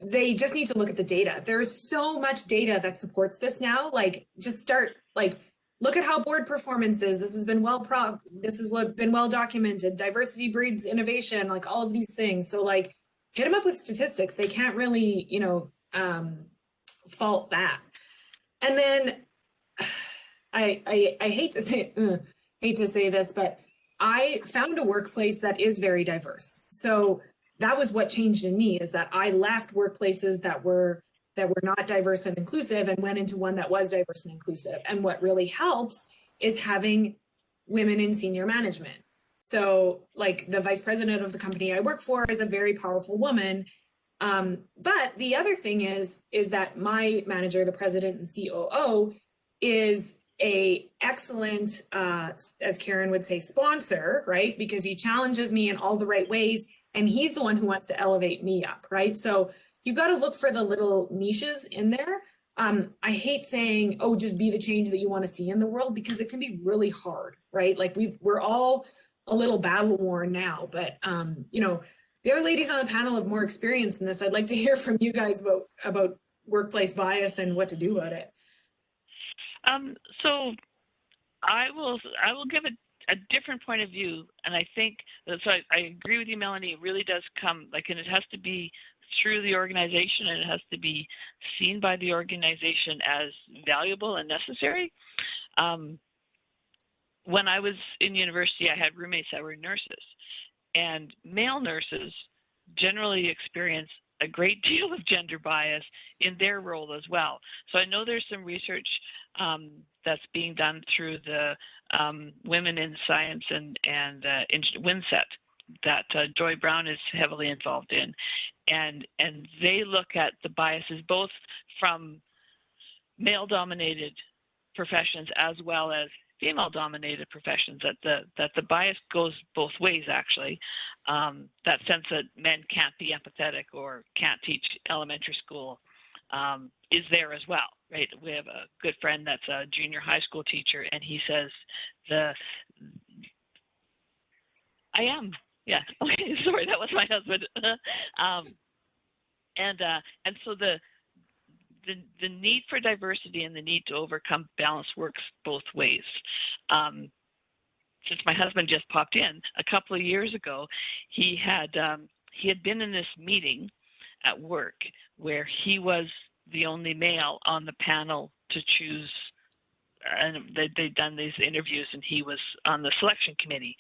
they just need to look at the data. There's so much data that supports this now. Like, just start, like, look at how board performance is. This has been been well documented. Diversity breeds innovation, like all of these things. So like, hit them up with statistics. They can't really, you know, fault that. And then I hate to say this, but I found a workplace that is very diverse. So that was what changed in me, is that I left workplaces that were not diverse and inclusive and went into one that was diverse and inclusive. And what really helps is having women in senior management. So like the vice president of the company I work for is a very powerful woman. But the other thing is that my manager, the president and COO, is a excellent, as Karen would say, sponsor, right? Because he challenges me in all the right ways, and he's the one who wants to elevate me up, right? So you've got to look for the little niches in there. I hate saying, oh, just be the change that you want to see in the world, because it can be really hard, right? Like we're all a little battle worn now, but you know, the other ladies on the panel have more experience in this. I'd like to hear from you guys about workplace bias and what to do about it. So I will give a different point of view, and I think so. I agree with you, Melanie. It really does come and it has to be through the organization, and it has to be seen by the organization as valuable and necessary. When I was in university, I had roommates that were nurses, and male nurses generally experience a great deal of gender bias in their role as well. So I know there's some research that's being done through the Women in Science and WinSet that Joy Brown is heavily involved in, and they look at the biases both from male-dominated professions as well as female-dominated professions. That the bias goes both ways, actually. That sense that men can't be empathetic or can't teach elementary school is there as well, right? We have a good friend that's a junior high school teacher, and he says yeah, okay, sorry, that was my husband. And so the need for diversity and the need to overcome balance works both ways. Since my husband just popped in, a couple of years ago, he had been in this meeting at work where he was the only male on the panel to choose, and they'd done these interviews, and he was on the selection committee.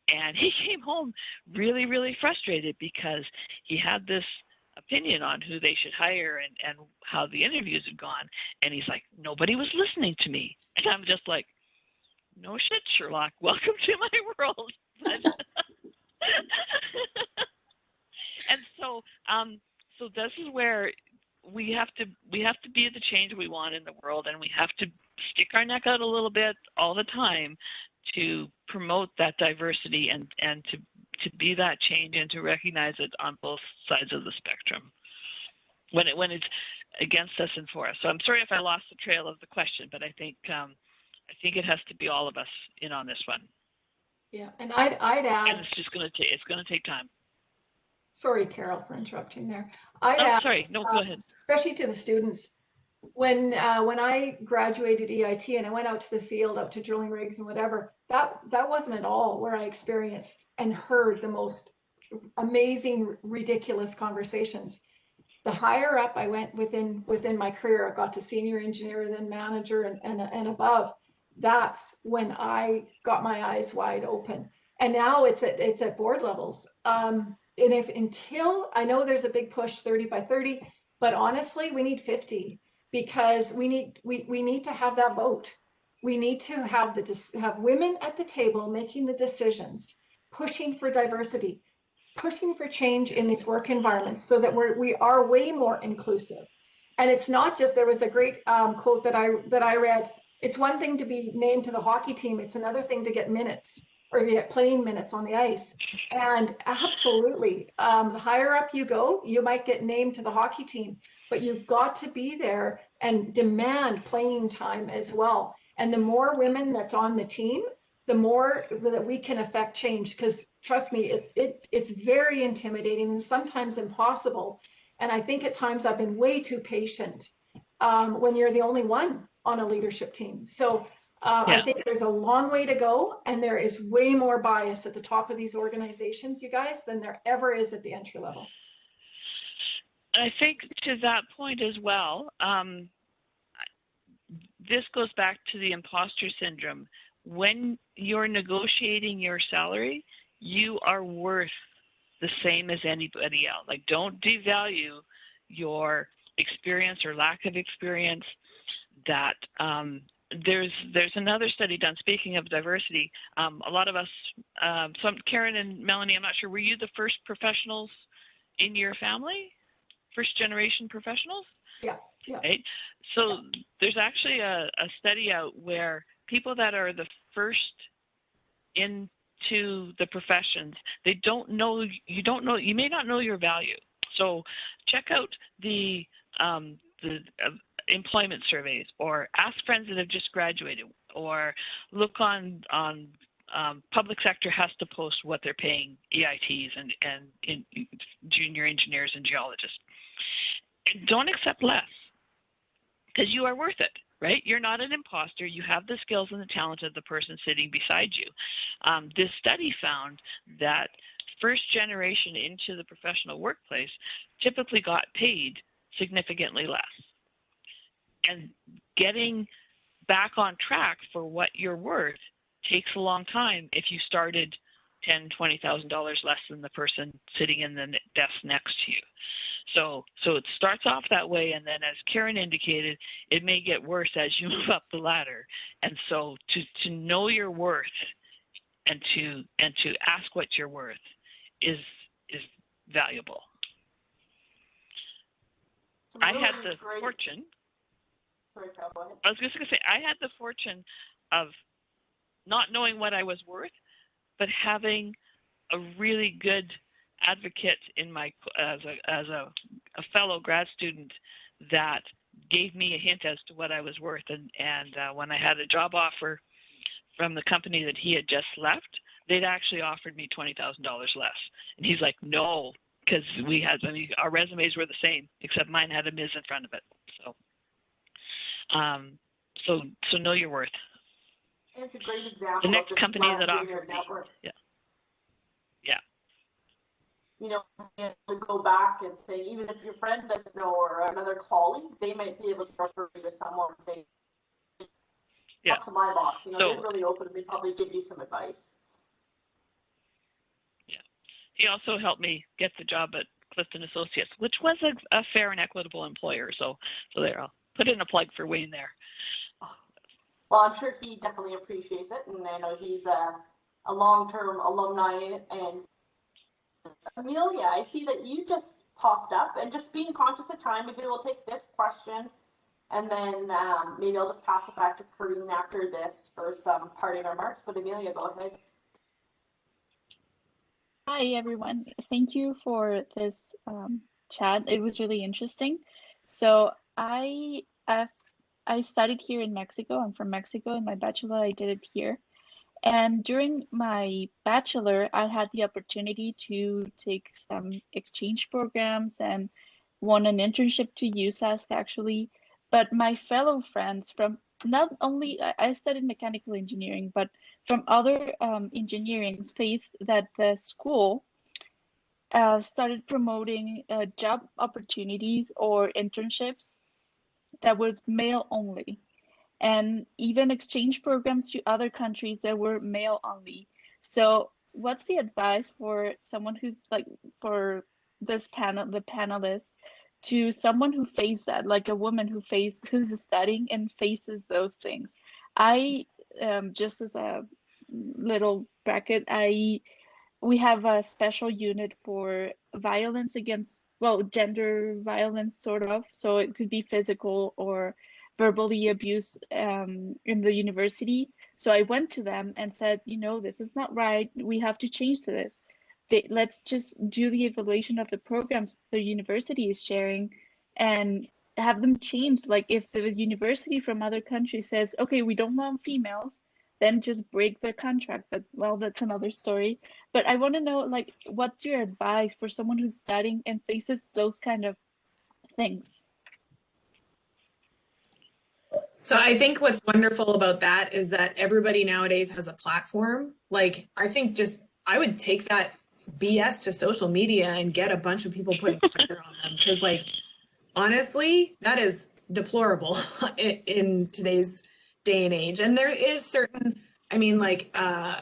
And he came home really, really frustrated because he had this opinion on who they should hire and how the interviews had gone. And he's like, nobody was listening to me. And I'm just like, no shit, Sherlock, welcome to my world. And so, so this is where we have to be the change we want in the world, and we have to stick our neck out a little bit all the time to promote that diversity and to be that change and to recognize it on both sides of the spectrum when it's against us and for us. So I'm sorry if I lost the trail of the question, but I think it has to be all of us in on this one. Yeah, and I'd add. And it's just going to take time. Sorry, Carol, for interrupting there. I'd Oh, add, sorry. No, go ahead. especially to the students. When I graduated EIT and I went out to the field, out to drilling rigs and whatever, that wasn't at all where I experienced and heard the most amazing, ridiculous conversations. The higher up I went within my career, I got to senior engineer, then manager and above. That's when I got my eyes wide open. And now it's at board levels. And until I know there's a big push 30 by 30, but honestly, we need 50. Because we need to have that vote. We need to have women at the table making the decisions, pushing for diversity, pushing for change in these work environments so that we are way more inclusive. And it's not just, there was a great quote that I read, it's one thing to be named to the hockey team, it's another thing to get minutes or to get playing minutes on the ice. And absolutely, the higher up you go, you might get named to the hockey team, but you've got to be there and demand playing time as well. And the more women that's on the team, the more that we can affect change. Because trust me, it's very intimidating and sometimes impossible. And I think at times I've been way too patient when you're the only one on a leadership team. So I think there's a long way to go, and there is way more bias at the top of these organizations, you guys, than there ever is at the entry level. I think to that point as well, this goes back to the imposter syndrome. When you're negotiating your salary, you are worth the same as anybody else. Like, don't devalue your experience or lack of experience. That there's another study done, speaking of diversity. A lot of us, Karine and Melanie, I'm not sure, were you the first professionals in your family? First generation professionals? Yeah. Right? So there's actually a study out where people that are the first into the professions, you may not know your value. So check out the employment surveys, or ask friends that have just graduated, or look on public sector has to post what they're paying EITs and junior engineers and geologists. And don't accept less, because you are worth it, right? You're not an imposter. You have the skills and the talent of the person sitting beside you. This study found that first generation into the professional workplace typically got paid significantly less. And getting back on track for what you're worth takes a long time if you started $10,000, $20,000 less than the person sitting in the desk next to you. So it starts off that way, and then as Karine indicated, it may get worse as you move up the ladder. And so to know your worth and to ask what you're worth is valuable. I had the fortune. Sorry, Carol, go ahead. I was just going to say, I had the fortune of not knowing what I was worth, but having a really good advocate in my as a fellow grad student that gave me a hint as to what I was worth. And when I had a job offer from the company that he had just left, they'd actually offered me $20,000 less. And he's like, no, because our resumes were the same, except mine had a Ms. in front of it. So know your worth. And it's a great example. The next of just company that leveraging your offered me, network. yeah. you know, be able to go back and say, even if your friend doesn't know or another colleague, they might be able to refer you to someone and say, Yeah. talk to my boss. You know, So- they're really open and they probably give you some advice. Yeah. He also helped me get the job at Clifton Associates, which was a fair and equitable employer. So there, I'll put in a plug for Wayne there. Well, I'm sure he definitely appreciates it, and I know he's a long-term alumni. And Amelia, I see that you just popped up, and just being conscious of time, maybe we'll take this question, and then maybe I'll just pass it back to Karine after this for some parting remarks. But Amelia, go ahead. Hi, everyone. Thank you for this chat. It was really interesting. So I studied here in Mexico. I'm from Mexico, and my bachelor, I did it here. And during my bachelor, I had the opportunity to take some exchange programs and won an internship to USask, actually. But my fellow friends from not only, I studied mechanical engineering, but from other engineering faced that the school started promoting job opportunities or internships that was male only, and even exchange programs to other countries that were male only. So what's the advice for someone who's like, for this panel, the panelists, to someone who faced that, like a woman who's studying and faces those things? I just as a little bracket, we have a special unit for violence against, well, gender violence, sort of. So it could be physical or verbally abuse in the university. So I went to them and said, you know, this is not right. We have to change to this. Let's just do the evaluation of the programs the university is sharing and have them changed. Like if the university from other countries says, okay, we don't want females, then just break the contract. But well, that's another story. But I want to know, like, what's your advice for someone who's studying and faces those kind of things? So I think what's wonderful about that is that everybody nowadays has a platform. Like, I think just I would take that BS to social media and get a bunch of people putting pressure on them, because, like, honestly, that is deplorable in today's day and age. And there is certain, I mean, like,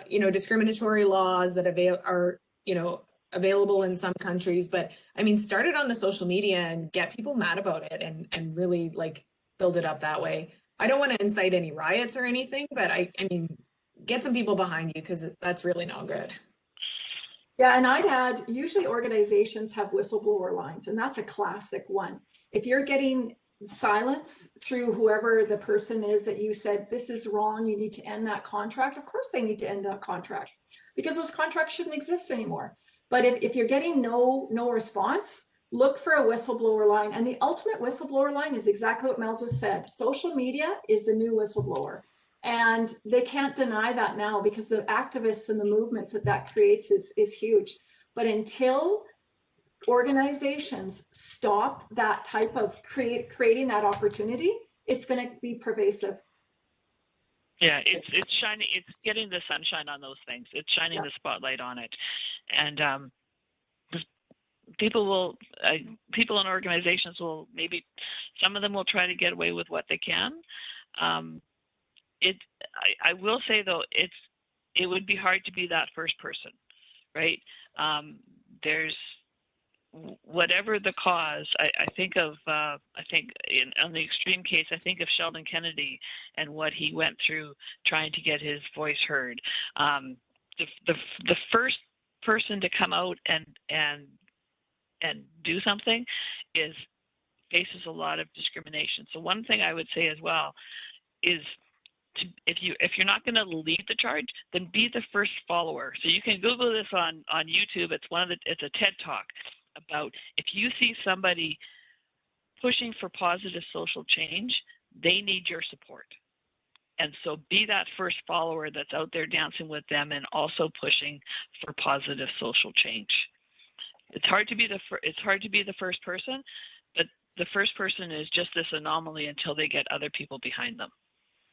discriminatory laws that are available in some countries. But I mean, start it on the social media and get people mad about it and really like build it up that way. I don't want to incite any riots or anything, but I mean, get some people behind you, because that's really not good. Yeah, and I'd add, usually organizations have whistleblower lines, and that's a classic one. If you're getting silence through whoever the person is that you said, this is wrong, you need to end that contract, of course they need to end that contract, because those contracts shouldn't exist anymore. But if you're getting no response, look for a whistleblower line. And the ultimate whistleblower line is exactly what Mel just said. Social media is the new whistleblower. And they can't deny that now, because the activists and the movements that creates is huge. But until organizations stop that type of creating that opportunity, it's going to be pervasive. Yeah, it's shining. It's getting the sunshine on those things. It's shining the spotlight on it, and people and organizations will, maybe some of them will try to get away with what they can. I will say though, it would be hard to be that first person, right? There's, whatever the cause, I think of, on the extreme case, I think of Sheldon Kennedy and what he went through trying to get his voice heard. The first person to come out and do something faces a lot of discrimination. So one thing I would say as well is, if you're not going to lead the charge, then be the first follower. So you can Google this on YouTube. It's a TED Talk about, if you see somebody pushing for positive social change, they need your support. And so be that first follower that's out there dancing with them and also pushing for positive social change. It's hard to be the first person, but the first person is just this anomaly until they get other people behind them.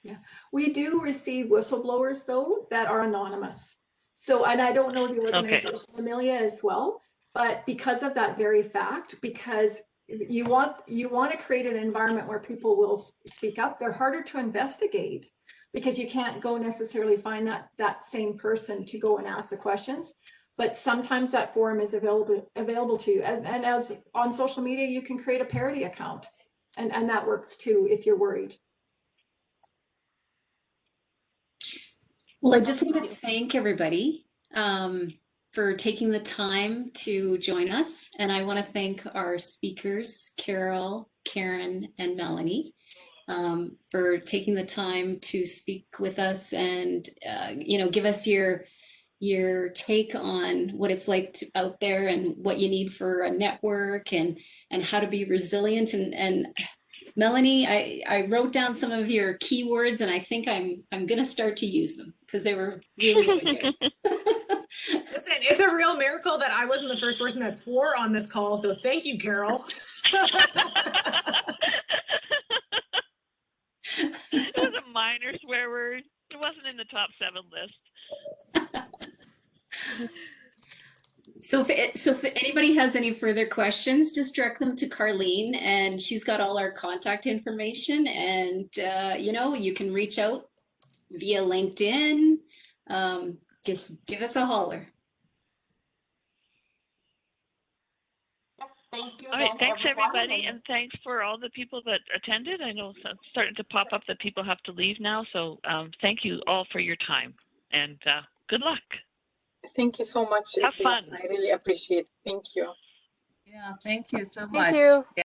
Yeah, we do receive whistleblowers though that are anonymous. So, and I don't know the organization, Amelia, as well. But because of that very fact, because you want to create an environment where people will speak up, they're harder to investigate because you can't go necessarily find that same person to go and ask the questions. But sometimes that forum is available to you. And as on social media, you can create a parody account, and that works too if you're worried. Well, I just want to thank everybody for taking the time to join us. And I want to thank our speakers, Carol, Karen, and Melanie, for taking the time to speak with us and, give us your take on what it's like out there and what you need for a network and how to be resilient. And Melanie, I wrote down some of your keywords, and I think I'm going to start to use them because they were really, really good. Listen, it's a real miracle that I wasn't the first person that swore on this call, so thank you, Carol. It was a minor swear word. It wasn't in the top 7 list. So if anybody has any further questions, just direct them to Karine, and she's got all our contact information. And you can reach out via LinkedIn. Just give us a holler. Yes, thank you. All right, again, thanks everyone. everybody, and thanks for all the people that attended. I know it's starting to pop up that people have to leave now, so thank you all for your time, and good luck. Thank you so much. Have fun. I really appreciate it. Thank you. Yeah, thank you so much. Thank you.